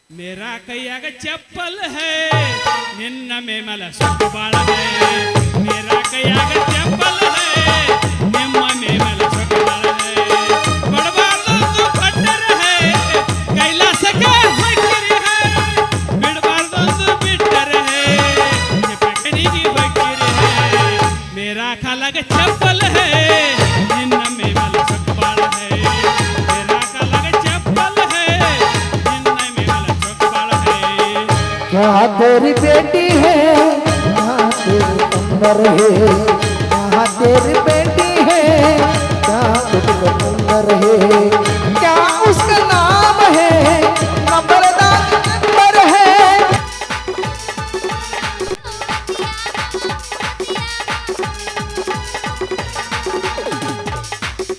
मेरा ಕೈಯಾಗ ಚಪ್ಪಲ್ ಹೈ ನಿನ್ನ ಮೇಮಲ ಸುಖ ಬಾಳ ಹೈ मेरा ಕೈಯಾಗ ಚಪ್ಪಲ್ ಹೈ ನಿಮ್ಮ ಮೇಮಲ ಸುಖ ಬಾಳ ಹೈ ಬಿಡಬಾರ್ದು ಪಟ್ಟರ ಹೈ ಕೈಲಾಸಕ್ಕೆ ಹೊಕ್ಕಿರಿ ಹೈ ಬಿಡಬಾರ್ದು ಬಿಟ್ಟರ ಹೈ ಪಕಣಿಗೆ ಹೊಕ್ಕಿರಿ ಹೈ मेरा ಕಾಲಾಗ ಚಪ್ಪಲ್ ಹೈ ನಿನ್ನ ಮೇಮಲ ಸುಖ ಬಾಳ ಹೈ मेरा ಕಾಲಾಗ ಚಪ್ಪಲ್ ಹೈ यहाँ तेरी बेटी है यहाँ तेरी अंदर है यहाँ तेरी बेटी है यहाँ तुझको अंदर है क्या उसका नाम है नंबरदार नंबर है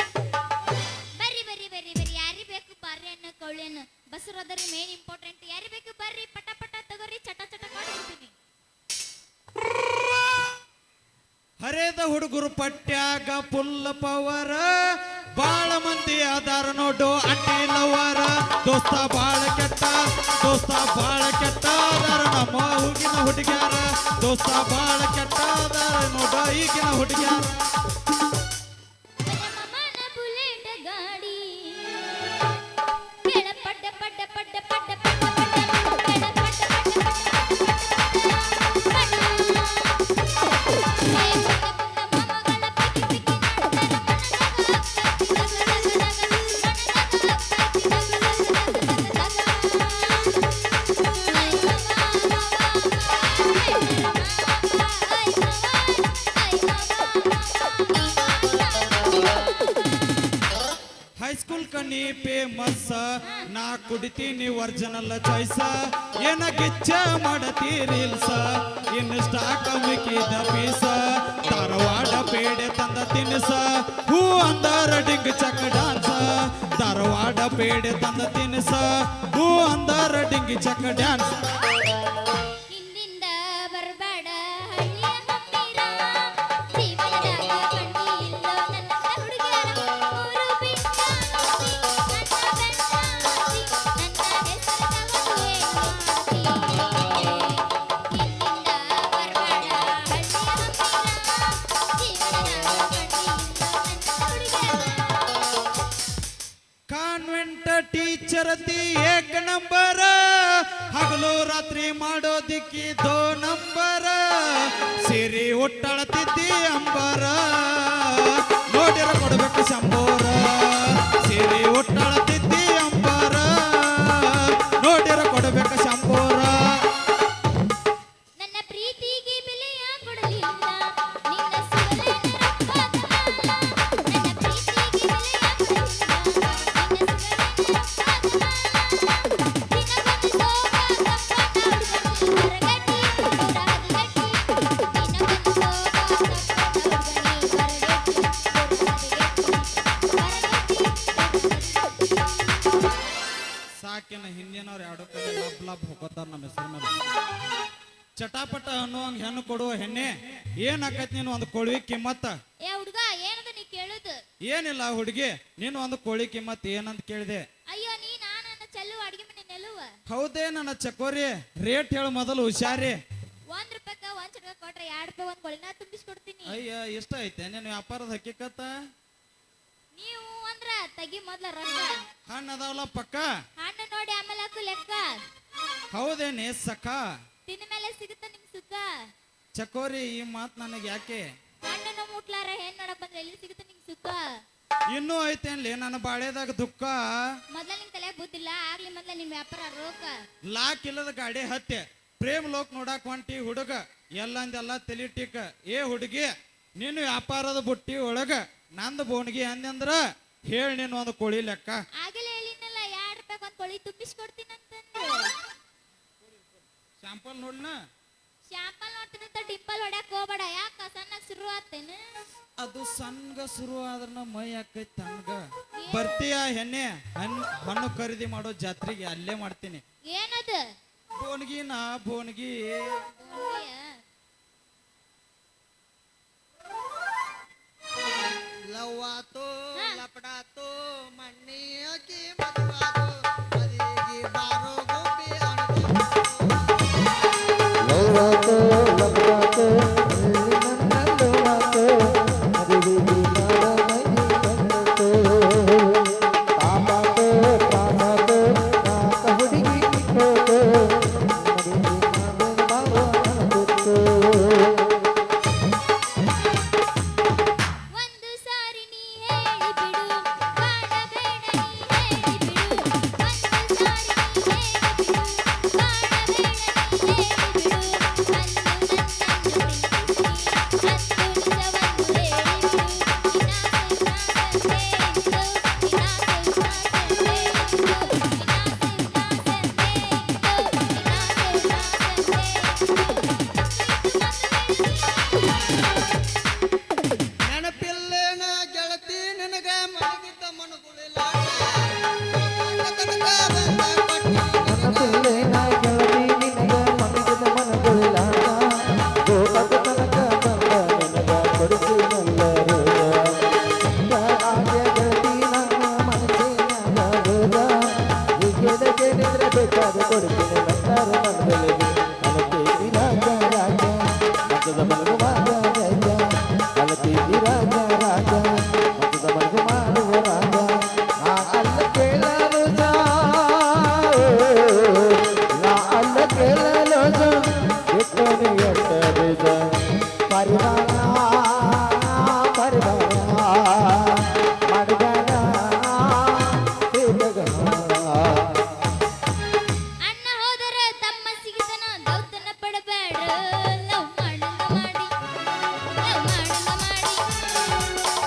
ಬರ್ರಿ ಬರ್ರಿ ಬರ್ರಿ ಬರ್ರಿ ಯಾರಿ ಬೇಕು ಬರ್ರಿ ಅನ್ನ ಕೌಳೇನ ಬಸರೋದರಿ ಮೇನ್ ಇಂಪಾರ್ಟೆಂಟ್ ಯಾರಿ ಬೇಕು ಬರ್ರಿ ಪಟ ಪಟ ತಗೋರಿ ಚಟ ಚಟ ಮಾಡ್ಬಿಡ್ತೀನಿ ಹರೇದ ಹುಡುಗರು ಪಟ್ಯಾಗ ಫುಲ್ ಪವರ ಬಾಳ ಮಂದಿ ಆಧಾರ ನೋಡು ಅಡ್ಡಿ ಲವರ ದೋಸ್ತ ಬಾಳ ಕೆಟ್ಟ ಅದಾರ ನಮ್ಮ ಹೂಗಿನ ಹುಡುಗ್ಯಾರ ದೋಸ್ತ ಬಾಳ ಕೆಟ್ಟ ಅದಾರ ನೋಡ ಈಗಿನ ಹುಡುಗ್ಯಾರ ಮನ ಬುಲೆಟ್ ಗಾಡಿ ಕೆಳ ಪಡ್ಡ ಪಡ್ಡ ಪಡ್ಡ ಪಡ್ಡ ಪಡ್ಡ ಹೈಸ್ಕೂಲ್ ಕಣ್ಣಿ ಫೇಮಸ್ ನಾ ಕುಡಿತೀನಿ ಒರಿಜಿನಲ್ ಚಾಯ್ಸ ಏನ ಗಿಚ್ಚ ಮಾಡತಿ ರೀಲ್ಸ ಇನ್ಸ್ಟಾ ಕಮ್ಮಿಕಿದ ಪೀಸ ಧಾರವಾಡ ಪೇಡೆ ತಂದ ತಿನ್ಸ ಹೂ ಅಂದರ ಡಿಂಗ್ ಚಕ್ ಡ್ಯಾನ್ಸ ಧಾರವಾಡ ಪೇಡೆ ತಂದ ತಿನ್ಸ ಹೂ ಅಂದರ ಡಿಂಗ್ ಚಕ್ ಡ್ಯಾನ್ಸ್ ಹಿಂದಿಂದ ಬರಬೇಡ ಹಳ್ಳಿಯ ಹಮ್ಮಿರ ಜೀವನದಾಗ ಕಂಡಿಲ್ಲ ನನ್ನ ಹುಡುಗಿಯರ ಊರು ಬಿಟ್ಟ ನನ್ನ ಹೆಸರು ತಗೊಂಡು ಹಿಂದಿಂದ ಬರಬೇಡ ಹಳ್ಳಿಯ ಹಮ್ಮಿರ ಜೀವನದಾಗ ಕಂಡಿಲ್ಲ ನನ್ನ ಹುಡುಗಿಯರ ಕಾನ್ವೆಂಟ್ ಟೀಚರತಿ ಏಕ ನಂಬರ ಹಗಲು ರಾತ್ರಿ ಮಾಡೋದಿಕ್ಕಿ ದೋ ನಂಬರ ಸೀರೆ ಒಟ್ಟಳತಿದ್ದಿ ಅಂಬರ ನೋಡಿರ ಕೊಡ್ಬೇಕು ಶಂಬೋರ ಸೀರೆ ಒಟ್ಟಳತಿದ್ದಿ ಅಂಬರ ನೋಡಿರ ಕೊಡ್ಬೇಕು ಶಂಬೋರ ನನ್ನ ಪ್ರೀತಿಗೆ ಬೆಲೆಯ ಕೊಡಲಿಲ್ಲ ನಿನ್ನ ಸುಗಲನ ರಕ್ತದ ನನ್ನ ಪ್ರೀತಿಗೆ ಬೆಲೆಯ ಕೊಡಲಿಲ್ಲ ನಿನ್ನ ಸಾಕಿನ ಹಿಂದಿನವ್ರು ಎರಡು ಕಡೆ ಲಬ್ ಲಬ್ ಹೋಗೋತಾರ ನಮ್ಮ ಹೆಸರು ಮೇಲೆ ಚಟಾಪಟ ಅನ್ನುವಂಗ ಹೆಣ್ಣು ಕೊಡುವ ಹೆಣ್ಣೆ ಏನ್ ಆಕೈತಿ ನೀನು ಒಂದು ಕೋಳಿ ಕಿಮ್ಮತ್ತ ಏ ಹುಡುಗ ಏನದ ನೀ ಕೇಳುದು ಏನಿಲ್ಲ ಹುಡುಗಿ ನೀನು ಒಂದು ಕೋಳಿ ಕಿಮ್ಮತ್ ಏನಂತ ಕೇಳಿದೆ ಅಯ್ಯೋ ನೀ ನನ್ನ ಚೆಲ್ಲು ಅಡಿಗೆ ಮನೆ ನೆಲುವ ಹೌದೇ ನನ್ನ ಚಕೋರಿ ರೇಟ್ ಹೇಳು ಮೊದಲು ಹುಷಾರಿ ₹1 ಒಂದ್ ಚಟಕ ಕೊಟ್ರೆ ₹2 ಒಂದ್ ಕೊಳಿನ ತುಂಬಿಸ್ಕೊಡ್ತೀನಿ ಅಯ್ಯ ಇಷ್ಟ ಐತೆ ನೀನು ವ್ಯಾಪಾರದ ಹಕ್ಕಿಕತ್ತ ನೀವು ಅಂದ್ರ ತಗಿ ಮೊದ್ಲ ರೊಕ್ಕ ಹಣ್ಣು ಅದಾವಲ್ಲ ಪಕ್ಕ ಹಣ್ಣು ನೋಡಿ ಆಮೇಲೆ ಹಾಕು ಲೆಕ್ಕ ಹೌದೇನೆ ಸಖ ತಿನ್ನ ಮೇಲೆ ಸಿಗುತ್ತ ನಿಮ್ ಸುಖ ಚಕೋರಿ ಈ ಮಾತ್ ನನಗೆ ಯಾಕೆ ಹಣ್ಣನ್ನು ಮುಟ್ಲಾರ ಹೆಣ್ ನೋಡಕ್ ಬಂದ್ರೆ ಎಲ್ಲಿ ಸಿಗುತ್ತ ನಿಮ್ ಸುಖ ಇನ್ನೂ ಐತೇನ್ಲಿ ನನ್ನ ಬಾಳೆದಾಗ ದುಃಖ ಮೊದ್ಲ ನಿನ್ ತಲೆಯಾಗ ಬುದ್ಧಿಲ್ಲ ಆಗ್ಲಿ ಮೊದ್ಲ ನಿಮ್ ವ್ಯಾಪಾರ ರೋಕ ಲಾಕ್ ಇಲ್ಲದ ಗಾಡಿ ಹತ್ತೆ ಪ್ರೇಮ್ ಲೋಕ್ ನೋಡಾಕ್ ಹೊಂಟಿ ಹುಡುಗ ಎಲ್ಲಂದೆಲ್ಲ ತಲಿಟಿಕ ಏ ಹುಡುಗಿ ನೀನು ವ್ಯಾಪಾರದ ಬುಟ್ಟಿ ಒಳಗ ನಂದು ಬೋಣಿಗೆ ಅಂದ್ರ ಹೇಳಿ ನೀನು ಒಂದು ಕೋಳಿ ಲೆಕ್ಕ ಆಗಲೇ ಹೇಳಿನಲ್ಲ ₹2 ಒಂದ್ ಕೊಳಿ ತುಂಬಿಸ್ಕೊಡ್ತೀನಿ ಅಂತಂದು ಶಾಂಪಲ್ ನೋಡ್ನ ಶಾಂಪಲ್ ನೋಡ್ತೀನಂತ ಡಿಂಪಲ್ ಹೊಡ್ಯಾಕ ಹೋಗ್ಬೇಡ ಯಾಕ ಸಣ್ಣಗ್ ಶುರು ಆತೇನು ಅದು ಸಣ್ಗ ಶುರು ಆದ್ರ ಮೈ ಆಕೈತಿ ತನ್ಗ ಬರ್ತೀಯ ಹೆಣ್ಣೆ ಹಣ್ಣು ಖರೀದಿ ಮಾಡೋ ಜಾತ್ರೆಗೆ ಅಲ್ಲೇ ಮಾಡ್ತೀನಿ ಏನದು ಬೋನ್ಗಿ ಲವ್ವಾತು ಲಪಡಾತು ಮಣ್ಣಿ ಅಕ್ಕಿ ಮದುವಾತು ಮದಿಗೆ ಬಾರೋ ಗೋಪಿ ಬೇಕಾದ ಕೊಡ್ತೀನಿ ಬಂಗಾರ ಮನದಲ್ಲಿ ಅಲತೀತಿ ರಾಜ ರಾಜ ಮತದ ಮಲಗು ಮಾದ ರಾಜ ಅಲತೀತಿ ರಾಜ ರಾಜ ಮತದ ಮಲಗು ಮಾಡುವ ರಾಜ ನಾ ಅಲ್ಲ ಕೇಳಲು ನಾ ಅಲ್ಲ ಕೇಳಲು ಎತ್ತನೆ ಎತ್ತರಿದ ಪರಿವಾರ ಪರಿವಾರ ಮಾಡಿದಾನ ಅಣ್ಣ ಹೋದರ ತಮ್ಮ ಸಿಗಿತನ ದೌತನ ಪಡಬೇಡ ಲವ್ ಮಾಡಂಗ ಮಾಡಿ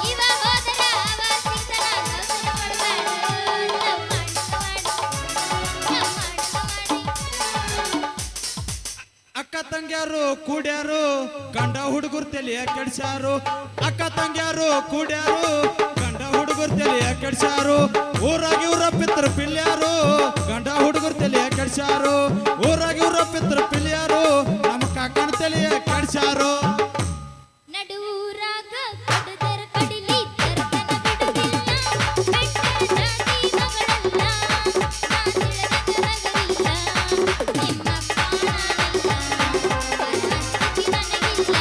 ಇವ ಹೋದರ ಅವ ಸಿಗಿತನ ದೌತನ ಪಡಬೇಡ ಲವ್ ಮಾಡಂಗ ಮಾಡಿ ಅಕ್ಕ ತಂಗ್ಯಾರು ಕೂಡ್ಯಾರು ಗಂಡ ಹುಡುಗರು ತಲೆಯ ಕೆಡ್ಸ್ಯಾರು ಅಕ್ಕ ತಂಗ್ಯಾರು ಕೂಡ್ಯಾರು ಗಂಡ ಹುಡುಗರು ತಲೆಯ ಕೆಡ್ಸ್ಯಾರು ಊರಾಗಿ ಊರ ಪಿತ್ರ ಪಿಲ್ಯಾರು ಗಂಡ ಹುಡುಗರು ತಲೆಯ ಕೆಡ್ಸ್ಯಾರು ಊರಾಗಿ ಊರ ಪಿತ್ರ ಪಿಲ್ಯಾರು ನಮ್ಮ ಕಾಕನ ತಲೆಯ ಕೆಡ್ಸ್ಯಾರು ನಡುರಾಗ ಕಡದರ ಕಡಿಲಿ ತರತನ ಬಿಡುವಿಲ್ಲ ಬೆಟ್ಟ ಜಾತಿ ಮಗಳಲ್ಲ ನಾದಿಳದ ನಗರಿಲ್ಲ ನಿಮ್ಮ ಪ್ರಾಣನಲ್ಲ ಪರಸ್ಥಿತಿ ನನಗಿಲ್ಲ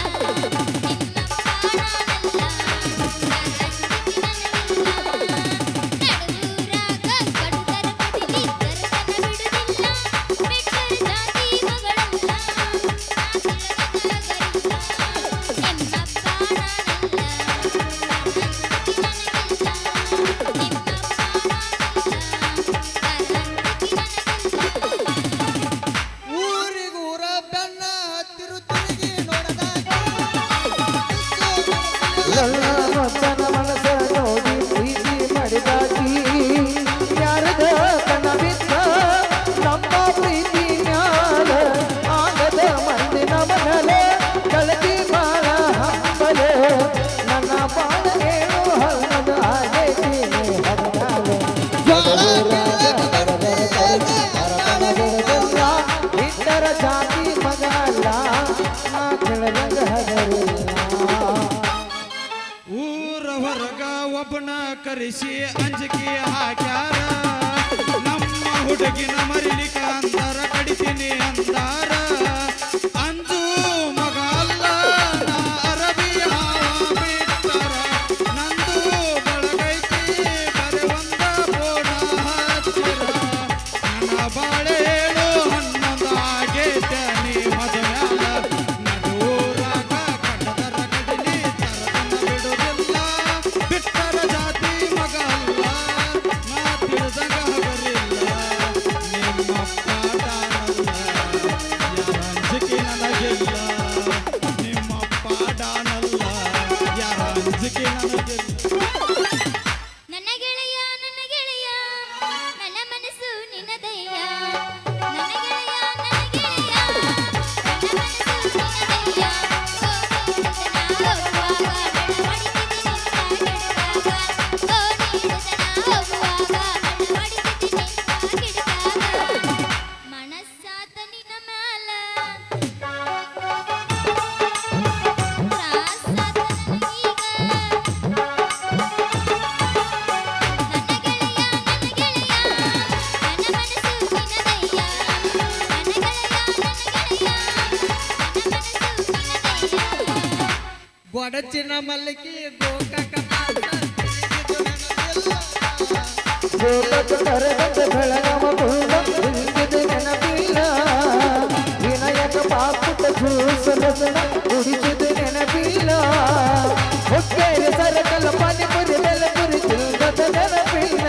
ನಿಮ್ಮ ಪ್ರಾಣನಲ್ಲ ಪರಸ್ಥಿತಿ ನನಗಿಲ್ಲ ನಡುರಾಗ ಕಡದರ ಕಡಿಲಿ ತರತನ ಬಿಡುವಿಲ್ಲ ಬೆಟ್ಟ ಜಾತಿ ಮಗಳಲ್ಲ ಊರಿಗೂರ ಬೆನ್ನ ಹತ್ತಿರು ತಿರುಗಿ ನೋಡದಾಗ ನನ್ನ ಮತ್ತನ ಮನಸ ನೋಡಿ ಪ್ರೀತಿ ಮಾಡಿದಾಕಿ ಯಾರದ ಕಣ ಬಿದ್ದ ನಮ್ಮ ಪ್ರೀತಿ ಮ್ಯಾಲ ಆಗದ ಮಂದಿನ ಮನಲೆ ಕಳತಿ ಬಾಳ ಹಂಬಲೆ ನನ್ನ ಬಾಳ ಏನು ಹಲ್ಲದ ಆಗೈತಿ ಹರನಾಲೆ ಇತರ ಜಾತಿ ಮಗ ಅಲ್ಲ ನಾ ಕೆಳಗಂಗ ಹಗರಿಲ್ಲ ಊರ ಹೊರಗ ಒಬ್ಬನ ಕರೆಸಿ ಅಂಜಿಕೆ ಹಾಕ್ಯಾರ ನಮ್ಮ ಹುಡುಗಿನ ಮರಿಲಿಕ ಅಂದಾರ ಕಡಿತೀನಿ ಅಂದಾರ ಅಂಜು ಮಗ ಅಲ್ಲ ನಾ ಅರಬಿ ಹಾವ ಬಿಟ್ಟಾರ ನಂದು ಬಳಗೈತಿ ಬರೆ ಒಂದ ಬೋಣ ಹಚ್ಚಿರ ನನ್ನ ಬಾಳೇಳು ಹನ್ನೊಂದು ಆಗೈತೆ ನೀ ಮದುಮ್ಯಾಲ ನಡೂರಾಗ ಕಡದರ ಕಡಲಿ ತರತನ ಬಿಡುದಿಲ್ಲ ಬಿಟ್ಟರ ಜಾತಿ ಮಗ ಅಲ್ಲ ನಾ ತಿಳಿದಾಗ ಹಗರಿಲ್ಲ ನಿಮ್ಮ ಪಾಡಾನಲ್ಲ ಯಾರ ಅಂಜಿಕೆ ನನಗಿಲ್ಲ ನಿಮ್ಮ ಪಾಡಾನಲ್ಲ ಯಾರ ಅಂಜಿಕೆ ನನಗಿಲ್ಲ ನನ್ನ ಗೆಳೆಯ ನನ್ನ ಮನಸ್ಸು ನಿನ್ನದಯ್ಯ ನನ್ನ ಗೆಳೆಯ ನನ್ನ ಮನಸ್ಸು ನಿನ್ನದಯ್ಯ ಮನಸ್ಸಾತ ನಿನ್ನ ಮ್ಯಾಲ ತ್ರಾಸಾತ ನನಗೀಗ ನನ್ನ ಗೆಳೆಯ ನನ್ನ ಮನಸ್ಸು ನಿನ್ನದಯ್ಯ ನನ್ನ ಗೆಳೆಯ ನನ್ನ ಮನಸ್ಸು ನಿನ್ನದಯ್ಯ ಗೊಡಚಿನ ಮಲ್ಲಿಗೆ ಗೋಕಾಕ ಮಾತ ತಿರುಗಿದು ನೆನಪಿಲ್ಲ. ಗೋಲಕ ಕರಗದ ಬೆಳಗವ ಪೂರ್ಣ ಹಿಂದಿದ ನೆನಪಿಲ್ಲ ವಿನಯಕ ಪಾಪುಟ ಜ್ಯೂಸಲಸನ ಕುಡಿಸಿದ ನೆನಪಿಲ್ಲ ಹೊಕ್ಕೇರಿ ಸರಕಲ ಪಾನಿಪುರಿ ಬೆಲಪುರಿ ತಿಲ್ಗದ ನೆನಪಿಲ್ಲ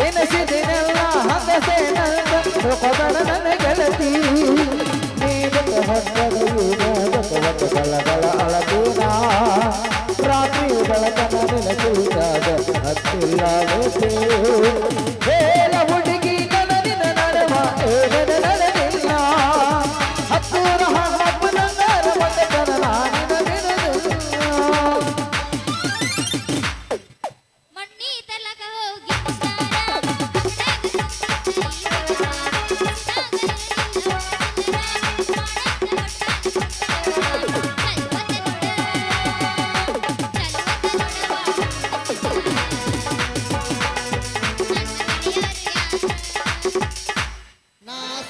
ಎನಸಿದೆನೆಲ್ಲ ಹಗಸೆ ನಂದ ಮುಖಬಣ ನನ್ನ ಗೆಳತಿ ನೀಡದ ಹಕ್ಕದ ಯುಗದ ಗಳಗಳ ಅಳತೂನ ರಾತ್ರಿ ಬೆಳಕನ ನೆನಪಿಲ್ಲಾದ ಹತ್ತಿಲ್ಲ ಹೇಳ ಹುಡುಗಿ ನನನಿನ ನಡವ ಏನ ನಡೆದಿಲ್ಲ ಹತ್ತೂರ ಹಬ್ಬನ ಮಟ್ಟಕನ ನಾನಿನ ಬಿಡುದಿಲ್ಲ ಮಣ್ಣಿ ತಲಕ ಹೋಗಿ ಸ್ನಾನ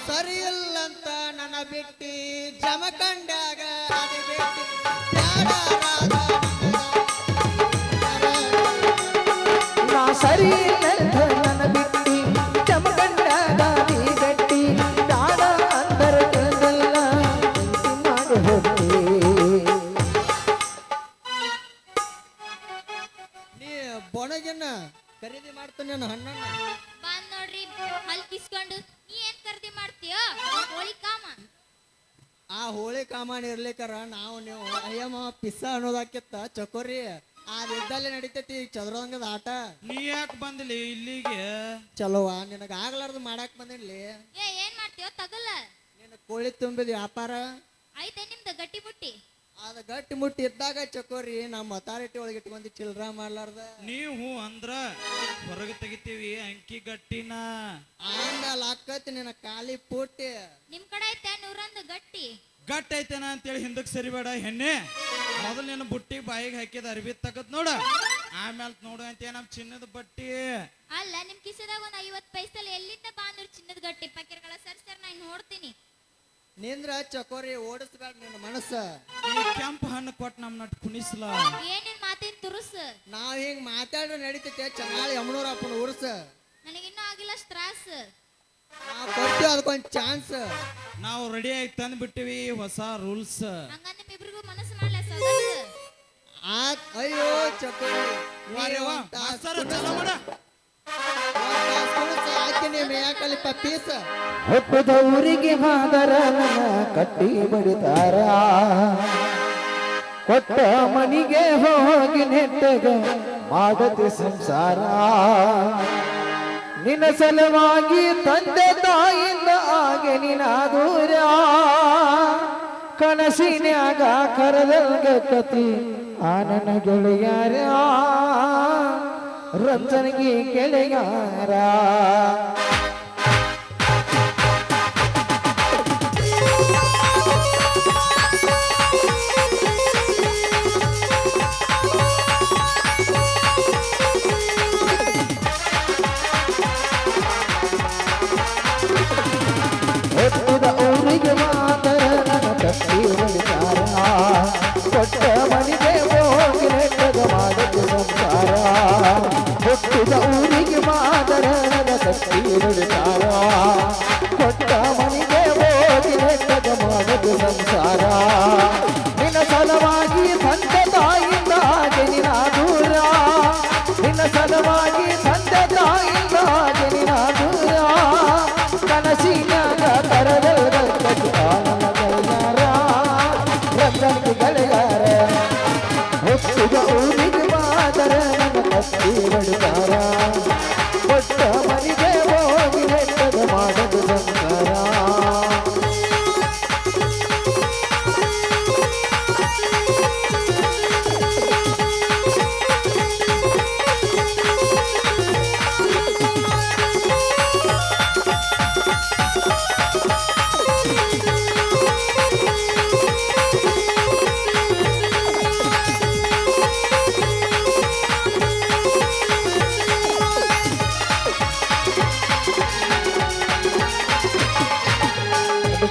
ಸರಿ ಇಲ್ಲಂತ ನನ್ನ ಬಿಟ್ಟಿ ಜಮಖಂಡ್ಯಾಗ ಅದು ಬಿಟ್ಟಿ ಬ್ಯಾಡ ರಾಧ ನಾ ಸರಿ ಇಲ್ಲಂತ ನನ್ನ ಬಿಟ್ಟಿ ಜಮಖಂಡ್ಯಾಗ ನೀ ಗಟ್ಟಿ ನಾಡ ಅಂದರ ಕೇಳಲ್ಲ ಪ್ರೀತಿ ಮಾಡಿ ಹೋಗಿ ನೀ ಬೊಣಗಿನ ಖರೀದಿ ಮಾಡ್ತಾನೆ ನನ್ನ ಹಣ್ಣನ್ನ ಬಂದ್ ನೋಡ್ರಿ ಅಲ್ಲಿ ಕಿಸ್ಕೊಂಡು ನೀ ಏನ್ ಖರೀದಿ ಮಾಡ್ತೀಯ ಹೋಳಿ ಕಾಮ ಆ ಹೋಳಿ ಕಾಮಾನ್ ಇರ್ಲಿಕ್ಕಾರ ನಾವು ನೀವು ಅಯ್ಯಮ್ಮ ಪಿಸ್ಸ ಅನ್ನೋದಾಕಿತ್ತ ಚಕೋರಿ ಅದಿದ್ದಲ್ಲೇ ನಡಿತೈತಿ ಚದುರಂಗದ ಆಟ ನೀ ಯಾಕೆ ಬಂದಿಲ್ಲ ಇಲ್ಲಿಗೆ ಚಲೋವ ನಿನಗ ಆಗ್ಲಾರ್ದು ಮಾಡಾಕ್ ಬಂದಿನ್ಲಿ ಏನ್ ಮಾಡ್ತೀಯೋ ತಗಲ್ಲ ನಿನ್ನ ಕೋಳಿ ತುಂಬಿದ ವ್ಯಾಪಾರ ಐತೆ ನಿಮ್ದು ಗಟ್ಟಿ ಬುಟ್ಟಿ ಅದ ಗಟ್ಟಿ ಮುಟ್ಟಿ ಇದ್ದಾಗ ಚಕೋರಿ ನಮ್ಮ ಅಥಾರಿಟಿ ಒಳಗೆ ಇಟ್ಕೊಂಡಿ ಚಿಲ್ಡ್ರ ಮಾಡ್ಲಾರ್ದ ನೀವು ಅಂದ್ರ ಹೊರಗೆ ತೆಗಿತೀವಿ ಅಂಕಿ ಗಟ್ಟಿನ ಆಮೇಲೆ ಅಕ್ಕತಿ ನಿನ್ನ ಖಾಲಿ ಪುಟ್ಟಿ ನಿಮ್ ಕಡೆ ಐತೆ ನೂರೊಂದು ಗಟ್ಟಿ ಗಟ್ಟ ಐತೇನ ಅಂತೇಳಿ ಹಿಂದಕ್ಕೆ ಸರಿಬೇಡ ಹೆಣ್ಣೆ ಮೊದಲು ನಿನ್ನ ಬುಟ್ಟಿ ಬಾಯಿಗೆ ಹಾಕಿದ ಅರ್ಬಿ ತಗದ್ ನೋಡ ಆಮೇಲೆ ನೋಡು ಅಂತ ನಮ್ ಚಿನ್ನದ ಬಟ್ಟಿ ಅಲ್ಲ ನಿಮ್ ಕಿಸದಾಗ ಒಂದ್ 50 ಪೈಸಲ್ಲಿ ಎಲ್ಲಿಂದ ಬಾಂದ್ರು ಚಿನ್ನದ ಗಟ್ಟಿ ಪಕ್ಕಿರ್ಗಳ ಸರ್ ನಾನು ನೋಡ್ತೀನಿ ನಿಂದ್ರ ಚಕೋರಿ ಓಡಿಸ್ಬೇಡ ನಿನ್ನ ಮನಸ್ಸ ಈ ಕೆಂಪು ಹಣ್ಣು ಕೊಟ್ಟು ನಮ್ ನಟ್ ಕುಣಿಸ್ಲ ಏನೇನ್ ಮಾತಿನ ತುರುಸ್ ನಾವ್ ಹಿಂಗ್ ಮಾತಾಡ್ರೆ ನಡೀತೈತೆ ಚನ್ನಾಳಿ ಯಮನೂರಪ್ಪನ ಉರ್ಸ ನನಗಿನ್ನೂ ಆಗಿಲ್ಲ ತ್ರಾಸ್ ನಾವ್ ಕೊಡ್ತೀವಿ ಅದಕ್ಕೊಂದ್ ಚಾನ್ಸ್ ನಾವು ರೆಡಿ ಆಗಿ ತಂದ್ ಬಿಟ್ಟಿವಿ ಹೊಸ ರೂಲ್ಸ್ ಹಂಗ ನಿಮ್ಮಿಬ್ರಿಗೂ ಮನಸ್ಸು ಮಾಡ್ಲ ಸದಸ್ ಅಯ್ಯೋ ಚಕೋರಿ ಹಾಕಿನಿ ಮೇಯಾಕಲ್ಲಿ ಪೀಸ ಹುಟ್ಟದ ಊರಿಗೆ ಮಾದರ ಕಟ್ಟಿ ಬಡಿತಾರ ಕೊಟ್ಟ ಮನಿಗೆ ಹೋಗಿ ನೆಟ್ಟಗ ಮಾಡತಿ ಸಂಸಾರ ನಿನ್ನ ಸಲುವಾಗಿ ತಂದೆ ತಾಯಿಂದ ಆಗೆ ನಿನ ದೂರ ಕನಸಿನ್ಯಾಗ ಕರದಲ್ಗ ಕತಿ ಆ ನನ್ನ ಗೆಳೆಯಾರ ರಂಜನಿಗೆ ಗೆಳೆಯಾರ ಹುಟ್ಟಿದ ಊರಿಗೆ ಮಾತರ ನನ್ನ ಕಟ್ಟಿ ಹೊಡಿತಾರ ಕೊಟ್ಟ ಮನಿಗೆ ಹೋಗಿ ನೆಟ್ಟಗ ಮಾಡದು ಸಂಸಾರ ಹುಟ್ಟಿದ ಊರಿಗೆ ಮಾತರ ನನ್ನ ಕಟ್ಟಿ ಹೊಡಿತಾರ ಕೊಟ್ಟ ಮನಿಗೆ ಹೋಗಿ ನೆಟ್ಟಗ ಮಾಡದು ಸಂಸಾರ ನಿನ್ನ ಸಲವಾಗಿ ತಂದೆ ತಾಯಿಂದ ನಿನ ದೂರ ನಿನ್ನ ಸಲವಾಗಿ ತಂದೆ ತಾಯಿಂದ ನಿನ ದೂರ ಕನಸಿನಾಗ ಕರದಲ್ಗ ಗೆಳೆಯಾರ ರಂಜನಿಗೆ ಗೆಳೆಯಾರ ಹುಟ್ಟಿದ ಊರಿಗೆ ಮಾದರ ನನ್ನ ಕಟ್ಟಿ ಬಡಿತಾರ ಕೊಟ್ಟ ಮನಿಗೆ ಹೋಗಿ ನೆಟ್ಟಗ ಮಾಡದು ಸಂಸಾರ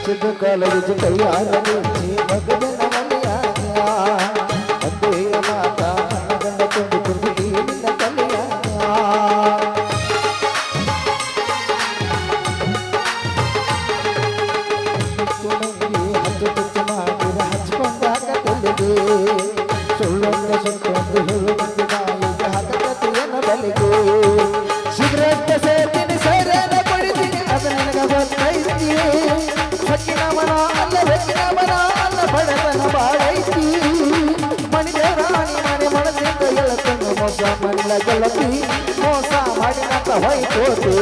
ಚಿಕ್ಕ ಕಾಲೇಜು ಕೈಯಾರ ಮುಚ್ಚಿ ಮಗನ ಮನೆಯಾಗ ತಂದೆಯ ಮಾತ ಗಂಡ ಕೊಂಡು ಕುರ್ದಿ ನಿನ್ನ ತಲೆಯಾಗ ಹಚ್ಚು ತುಚ್ಚು ಮಾಡಿರ ಹಚ್ಕೊಂಡಾಗ ತೆಲಿಗೆ ಸುಳ್ಳೊಂದು ಸುತ್ತೊಂದು ಹೇಳುವಂತೆ ನಾಯಿಗೆ ಹತಕತೆಯನ್ನ ಬಲಿಗೆ ಸಿಗರೆಟ್ ಸೇರ್ತೀನಿ ಸೈರನ ಕೊಡಿತೀನಿ ಅದು ನನಗ ಗೊತ್ತೈತಿ ಹೊಕ್ಕಿನ ಮನ ಅಲ್ಲ ಬೆಕ್ಕಿನ ಮನ ಅಲ್ಲ ಬಡತನ ಬಾಳೈತಿ ಮನಿಗೆ ರಾಣಿ ಮನೆ ಮನದಿಂದ ಎಳತಂಗ ಮೋಸ ಮಾಡಿಲ್ಲ ಗೆಳತಿ ಮೋಸ ಮಾಡಿನಂತ ಹೊಯ್ತೋತಿ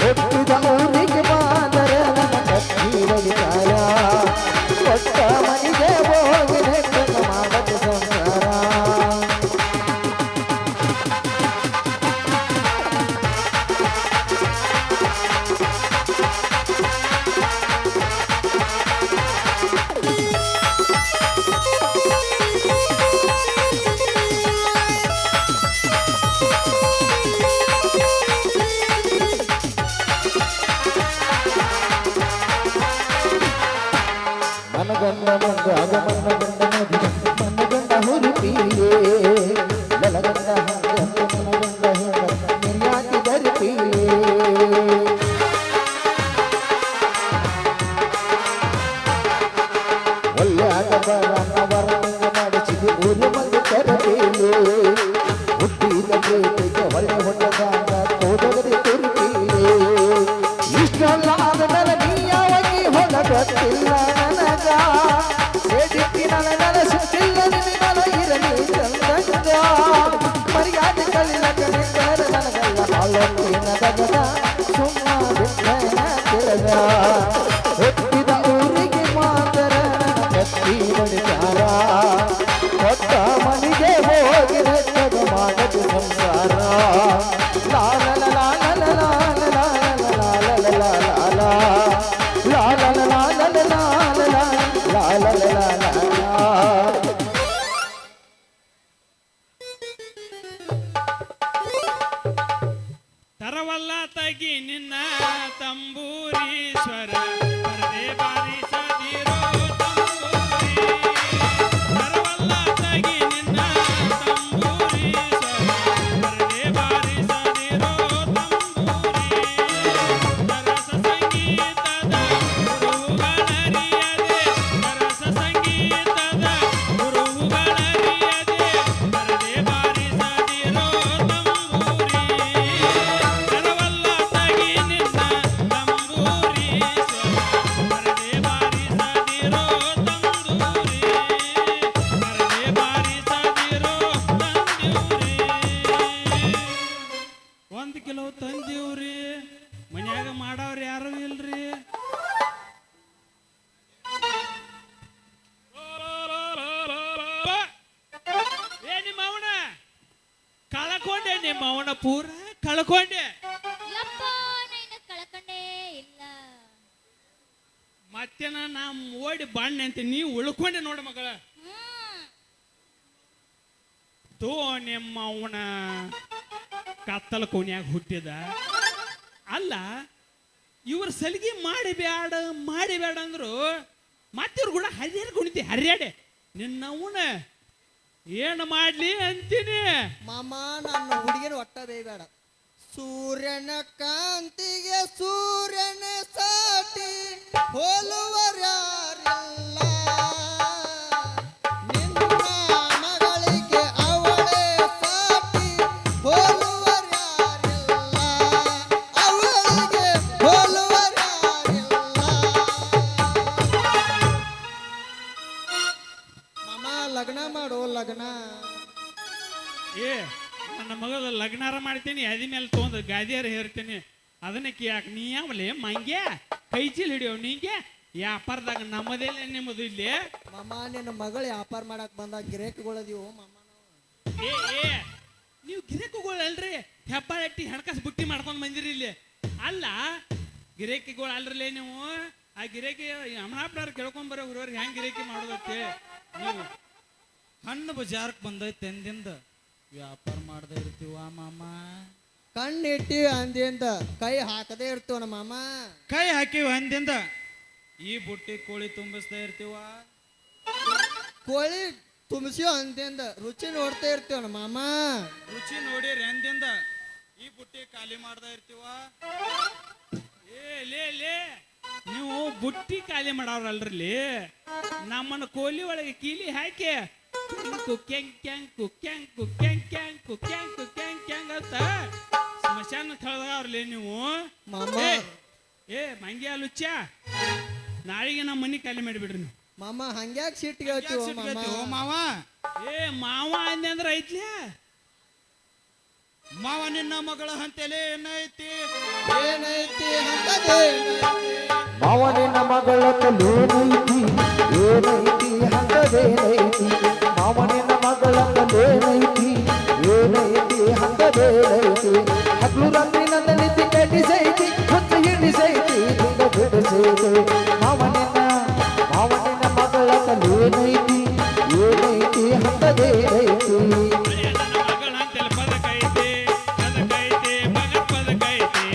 ಹುಟ್ಟಿದ ಊರಿಗೆ ಮಾದರ ನನ್ನ ಕಟ್ಟಿ ಬಡಿತಾರ ಕೊಟ್ಟ ಮನಿಗೆ ಹೋಗಿ ನೆಟ್ಟಗ ಮಾಡದು ಸಂಸಾರ ಗಂಡ ಮಂಗಾಗ ಮನ್ನ ಗಂಡ ನದಿ ಮನ್ನ ಗಂಡ ಹುರುಪಿಯೇ ಲಲಗಂಡ ಹಂಗ ಮನ ಗಂಡ ಹೆಂಗ ನಿರ್ಯಾತಿ ದರಿಪಿಯೇ ಒಳ್ಳೆಯಾಗ ಬರನ್ನ ವರನಿಂದ ನಡೆಸಿದೆ ಊರು ಮಂದಿ ಕರಬೇಲೆ ಹುಟ್ಟಿದ ಪ್ರೀತಿಗೆ ಒಳ್ಳೆ ಹೊಟ್ಟದಾಗ ಕೋದಗದೆ ತುರುಕಿಯೇ ಇಷ್ಟೆಲ್ಲ ಆದಮೇಲೆ ನೀ ಯಾವಾಗಿ ಹೊಲಗತ್ತಿಲ್ಲ ನನಗ ಸೇಡಿಕ್ಕಿ ನನ್ನ ಸುತ್ತಿಲ್ಲ ನಿನ್ನ ಇರಲಿ ಚಂದಂಗ ಮರ್ಯಾದೆ ಕಲಿಲ ಕಲಿಕರ ನನಗಲ್ಲ ಹಾಲೊತ್ತಿನ ದಗದ ಸುಮ್ಮ ಬಿಟ್ಟನ ತಿಳದ ಹುಟ್ಟಿದ ಊರಿಗೆ ಮಾತರ ಕತ್ತಿ ಬಡಿದಾರ ಕೊಟ್ಟ ಮನಿಗೆ ಹೋಗಿ ನೆಟ್ಟದ ಮಾಡದು ಸಂಸಾರ ಲಾಲ ಲಾಲ ಲಾಲ ಲಾಲ ಲಾಲ ತರವಲ್ಲ ತಗಿ ನಿನ್ನ ತಂಬೂರೀಶ್ವರ ಪರದೆ ಬಾರಿಸದಿರೋ ತಂಬೂರಿ ತರವಲ್ಲ ತಗಿ ನಿನ್ನ ತಂಬೂರೀಶ್ವರ ಪರದೆ ಬಾರಿಸದಿರೋ ತಂಬೂರಿ ಸರಸ ಸಂಗೀತದ ಗುರುಗಳರಿಯದೆ ಸರಸ ಸಂಗೀತದ ಗುರುಗಳರಿಯದೆ ಪರದೆ ಬಾರಿಸದಿರೋ ತಂಬೂರಿ ತರವಲ್ಲ ತಗಿ ನಿನ್ನ ತಂಬೂರೀಶ್ವರ ಪರದೆ ಬಾರಿಸದಿರೋ ತಂದೂರಿ ಪರದೆ ಬಾರಿಸದಿರೋ ತಂದೂರಿ 1 ಕಿಲೋ ತಂದೀವ್ರಿ ಮನ್ಯಾಗ ಮಾಡವ್ರು ಯಾರು ಇಲ್ರಿ ಏ ನಿಮ್ಮ ಅವನ ಕಳ್ಕೊಂಡೆ ನಿಮ್ಮ ಅವನ ಪೂರ ಕಳ್ಕೊಂಡೆ ಯಪ್ಪ ನಾನು ಕಳ್ಕೊಂಡೇ ಇಲ್ಲ ಮತ್ತೇನ ನಾ ಓಡಿ ಬಾಣ್ನೆ ಅಂತ ನೀವು ಉಳ್ಕೊಂಡೆ ನೋಡ ಮಗಳ ತೋ ನಿಮ್ಮ ಅವನ ಕತ್ತಲ ಕೋನ್ಯಾಗ ಹುಟ್ಟಿದ ಅಲ್ಲ ಇವ್ರ ಸಲಿಗೆ ಮಾಡಿಬೇಡ ಅಂದ್ರು ಮತ್ತಿವ್ರು ಕೂಡ ಹರಿಯಾಡಿ ಕುಣಿತಿ ಹರಿಯಾಡೆ ನಿನ್ನವನ ಏನು ಮಾಡ್ಲಿ ಅಂತೀನಿ ಮಾಮ ನನ್ನ ಹುಡುಗಿನ ಒಟ್ಟ ಬೇಡ ಸೂರ್ಯನ ಕಾಂತಿಗೆ ಸೂರ್ಯನ ಸಾಟಿ ಹೋಲುವರ್ಯಾರಿಲ್ಲ ನಿನ್ನ ಮಗಳಿಗೆ ಅವಳೇ ಸಾಟಿ ಹೋಲುವರ್ಯಾರಿಲ್ಲ ಅವಳಿಗೆ ಹೋಲುವರ್ಯಾರಿಲ್ಲ ಮಾಮ ಲಗ್ನ ಮಾಡು ಲಗ್ನ ಏ ನನ್ನ ಮಗಳ ಲಗ್ನಾರ ಮಾಡ್ತೀನಿ ಅದಿ ಮೇಲೆ ತೊಗೊಂಡು ಗಾದಿಯಾರ ಹೇರ್ತೀನಿ ಅದನ್ನಕ್ಕೆ ಯಾಕೆ ನೀ ಯಾವಲೆ ಮಂಗ್ಯ ಕೈ ಚೀಲ ಹಿಡಿಯೋ ನೀಗೆ ವ್ಯಾಪಾರದಾಗ ನಮ್ಮದೇಲೆ ನಿಮ್ಮದು ಇಲ್ಲಿ ಮಾಮ ನಿನ್ನ ಮಗಳು ವ್ಯಾಪಾರ ಮಾಡಕ್ ಬಂದ ಗಿರೇಕ್ಗಳದೀವು ಮಾಮ ನಾವು ಏ ನೀವು ಗಿರೇಕಿಗಳು ಅಲ್ರಿ ಹೆಬ್ಬಾಳ ಎಟ್ಟಿ ಹಣಕಾಸು ಬುಟ್ಟಿ ಮಾಡ್ಕೊಂಡು ಬಂದಿರಿ ಇಲ್ಲಿ ಅಲ್ಲ ಗಿರೇಕಿಗಳು ಅಲ್ರಲ್ಲೇ ನೀವು ಆ ಗಿರೇಕಿ ಅಮನಾಪ್ನವ್ರು ಕೇಳ್ಕೊಂಡ್ ಬರೋ ಊರವ್ರಿಗೆ ಹೆಂಗ್ ಗಿರೇಕಿ ಮಾಡೋದತ್ತೆ ನೀವು ಹಣ್ಣು ಬಜಾರಕ್ಕೆ ಬಂದೈತೆ ಎಂದಿಂದ ವ್ಯಾಪಾರ ಮಾಡದೇ ಇರ್ತೀವ ಮಾಮ ಕಣ್ಣಿಟ್ಟಿ ಅಂದಿಂದ ಕೈ ಹಾಕದೇ ಇರ್ತೀವ ನಮ್ಮ ಮಾಮ ಕೈ ಹಾಕಿವಿ ಅಂದಿಂದ ಈ ಬುಟ್ಟಿ ಕೋಳಿ ತುಂಬಿಸ್ತಾ ಇರ್ತೀವ ಕೋಳಿ ತುಂಬಿಸಿ ಅಂದಿಂದ ರುಚಿ ನೋಡ್ತಾ ಇರ್ತೀವ ನಮ್ಮ ಮಾಮ ರುಚಿ ನೋಡಿರಿ ಎಂದಿಂದ ಈ ಬುಟ್ಟಿ ಖಾಲಿ ಮಾಡ್ತಾ ಇರ್ತೀವ ಲೇ ನೀವು ಬುಟ್ಟಿ ಖಾಲಿ ಮಾಡವ್ರಲ್ರಲ್ಲಿ ನಮ್ಮನ್ನ ಕೋಲಿ ಒಳಗೆ ಕೀಲಿ ಹಾಕಿ ಕುಕ್ಯಾಂಗ್ ಕ್ಯಾಂಗ್ ಕುಕ್ಯಾಂಗ್ ಕುಕ್ಯಾಂಗ್ ಕ್ಯಾಂಗ್ ಕುಕ್ಯಾಂಗ್ ಕುಕ್ಯಾಂಗ್ ಕ್ಯಾಂಗ್ ಅಂತ ಸ್ಮಶಾನ ಕಳೆದವ್ರಲ್ಲೇ ನೀವು ಮಾಮ ಏ ಮಂಗ್ಯ ಲುಚ್ಚ ನಾಳೆಗೆ ನಮ್ಮ ಮನೆ ಖಾಲಿ ಮಾಡಿಬಿಡ್ರಿ ನೀವು ಮಾಮ ಹಂಗ್ಯಾಕ್ ಸಿಟ್ಟಿಗೆ ಹೇಳ್ತೀವ ಮಾಮ ಮಾವ ಏ ಮಾವ ಅಂದೆ ಅಂದ್ರೆ ಐತ್ಲ್ಯಾ ಮಾವ ನಿನ್ನ ಮಗಳ ಹಂತೆಲೆ ಏನೈತಿ ಏನೈತಿ ಹಂಗದೇನೈತಿ ಮಾವನಿನ ಮಗಳ ಕಲೇನೈತಿ ಏನೈತಿ ಹಂಗದೇನೈತಿ ಮಾವನಿನ ಮಗಳ ಕಲೇನೈತಿ ಏನೈತಿ ಹಂಗದೇನೈತಿ ಹಗ್ಲು ರಾತ್ರಿ ನನ್ನ ನಿತ್ತಿ ಕಟ್ಟಿಸೈತಿ ಹೊತ್ತು ಹಿಡಿಸೈತಿ ಹಿಂಗ ಬಿಡಿಸೈತಿ ಮಾವನಿನ ಮಗಳ ಕಲೇನೈತಿ ಏನೈತಿ ಹಂಗದೇನೈತಿ ನನ್ನ ಮಗಳ ಅಂತೆಲ್ಲ ಪದಕೈತಿ ಮಗ ಪದಕೈತಿ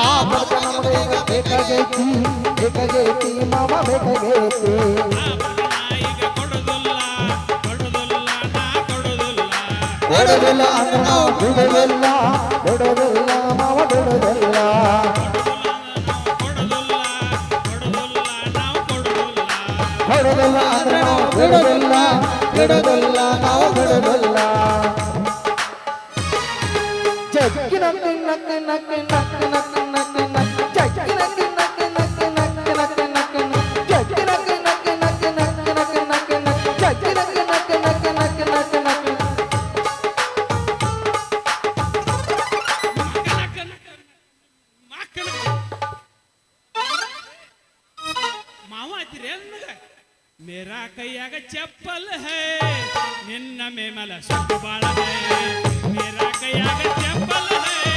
ಆ ಬದುಕ ನಮಗೆ ಬೇಕಾಗೈತಿ ಮಾವ ಬೇಕಾಗೈತಿ ಆ ಬಿಡುದಿಲ್ಲ ಅಂದ್ರ ನಾವು ಬಿಡುದಿಲ್ಲ ಬಿಡುದಿಲ್ಲ ಮಾವ ಬಿಡುದಿಲ್ಲ ಬಿಡುದಿಲ್ಲ ಅಂದ್ರ ನಾವು ಬಿಡುದಿಲ್ಲ ಬಿಡುದಿಲ್ಲ ನಾವು ಬಿಡುದಿಲ್ಲ ಜಗ್ಗಿನ ನಕ್ಕ ನಕ್ಕ ನಕ್ಕ ನಕ್ಕ ನಕ್ಕ ನಕ್ಕ ಜಗ್ಗಿನ ನಕ್ಕ ನಕ್ಕ ನಕ್ಕ ನಕ್ಕ ನಕ್ಕ ಜಗ್ಗಿನ ನಕ್ಕ ನಕ್ಕ ನಕ್ಕ ನಕ್ಕ ನಕ್ಕ ನಕ್ಕ ಜಗ್ಗಿನ ನಕ್ಕ ನಕ್ಕ ನಕ್ಕ ನಕ್ಕ ನಕ್ಕ ಮಾವ ಅಂತೀರಿ ಮೇರಾ ಕೈಯಾಗ ಚಪ್ಪಲ್ ಹೈ ನಿನ್ನ ಮೇಮಲ ಸುಟ್ಟು ಬಾಳ ಹೈ ಮೇರಾ ಕೈಯಾಗ ಚಪ್ಪಲ್ ಹೈ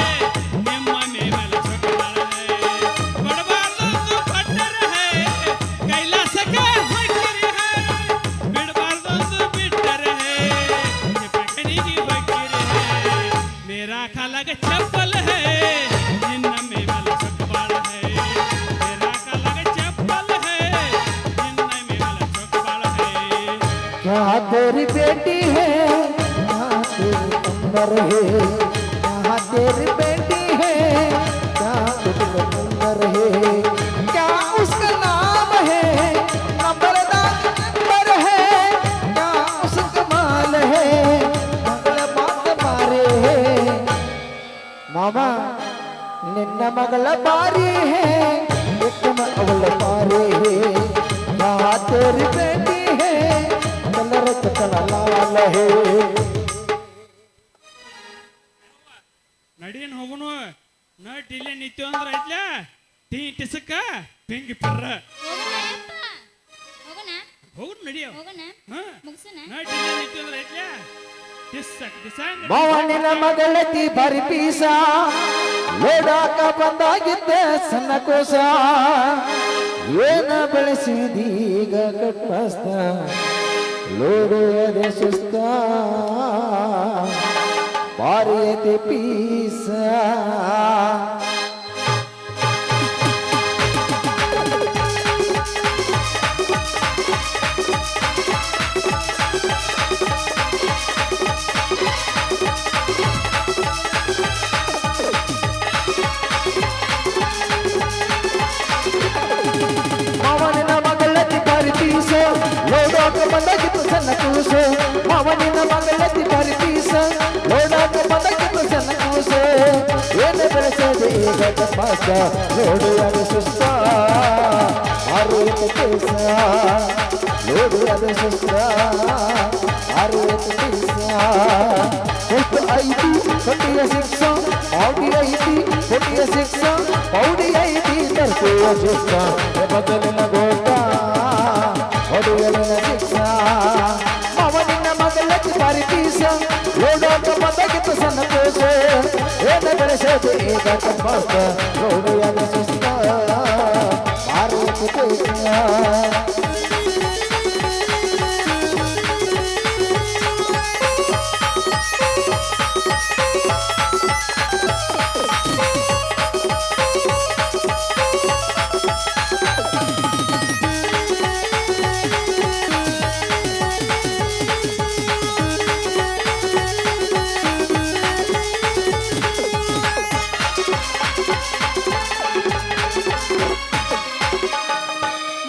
ನಿಮ್ಮ ಮೇಮಲ ಸುಟ್ಟು ಬಾಳ ಹೈ ಕೊಡಬಾರ್ದೊಂದು ಪಟ್ಟರ ಹೈ ಕೈಲಾಸಕ್ಕೆ ಹೊಕ್ಕಿರಿ ಹೈ ಬಿಡಬಾರ್ದೊಂದು ಬಿಟ್ಟರ ಹೈ ಪಕ್ಕನಿಗೆ ಹೊಕ್ಕಿರಿ ಹೈ ಮೇರಾ ಕಾಲಾಗ ಚಪ್ಪಲ್ ಹೈ ನಿನ್ನ ಮೇಮಲ ಸುಟ್ಟು ಬಾಳ ಹೈ ಮೇರಾ ಕಾಲಾಗ ಚಪ್ಪಲ್ ಹೈ ನಿನ್ನ ಮೇಮಲ ಸುಟ್ಟು ಬಾಳ ಹೈ क्या तेरी बेटी है क्या तेरी अंदर है क्या तेरी बेटी है क्या तेरे अंदर है क्या उसका नाम है नंबरदार नंबर है क्या उसका माल है मगल बात मारे है मामा निन्न मगल बारी है एक अवल पारे है क्या तेरी बेटी है कलर कलर लाल है ನಡೀನ್ ಹೋಗುನು ನಟ್ ಇಲ್ಲೇ ನಿತ್ಯ ಅಂದ್ರ ಐತ್ಲ ಟೀ ಟಿಸಕ್ಕ ಪಿಂಗಿ ಪಿರ್ರ ಹೋಗೋಣ ಹೋಗುನ್ ನಡಿಯೋ ಹೋಗೋಣ ಹಾ ಮುಗಿಸೋಣ ನಟ್ ಇಲ್ಲೇ ನಿತ್ಯ ಅಂದ್ರ ಐತ್ಲ ಟಿಸಕ್ ಟಿಸಂಗ್ ಮಾವನಿನ ಮಗಳತಿ ಬರಿ ಪೀಸ ಲೋಡಾಕ ಬಂದಾಗಿದ್ದೆ ಸಣ್ಣ ಕೋಸ ಏನ ಬೆಳೆಸಿದೀಗ ಕಟ್ಮಸ್ತ ಲೋಡುವುದೇ ಸುಸ್ತ ಬಾರಿ ಐತಿ ಪೀಸ ಮಾವನಿನ ಮಗಳತಿ ಬರಿ ಪೀಸ ಲೋಡಾಕ ಬಂದಾಗಿತ್ತು ಸಣ್ಣ ಕೂಸು ಮಾವನಿನ ಮಗಳತಿ ಬರಿ ಪೀಸ ಲೋಡಾಕ ಬಂದಾಗಿತ್ತು ಸಣ್ಣ ಕೂಸು ಏನು ಬೆಳೆಸದೆ ಈಗ ತಪ್ಪಾಸ ಲೋಡುವುದು ಸುಸ್ತ ಆರುವತ್ತು ಪೈಸ ಲೋಡುವುದು ಸುಸ್ತ ಆರುವತ್ತು ಪೈಸ ಎಷ್ಟು ಐತಿ ಕೊಟ್ಟಿಯ ಶಿಕ್ಷ ಪೌಡಿ ಐತಿ ಕೊಟ್ಟಿಯ ಶಿಕ್ಷ ಪೌಡಿ ಐತಿ ತರ್ತೀಯ ಶಿಕ್ಷ ಬದಲಿನ ಗೋಟ ಹೊಡೆಯಲಿನ ಶಿಕ್ಷ ಅವನಿನ ಮಗಳತಿ ಬಾರಿ ಪೀಸ ಲೋಡಾಕ ಬಂದಾಗಿತ್ತು ಸಣ್ಣ ಕೋಸ ಏನ ಬೆಳೆಸೋದು ಈಗ ತಪ್ಪಾಸ ಲೋಡುವುದು ಸುಸ್ತ ಆರುವತ್ತು ಪೈಸ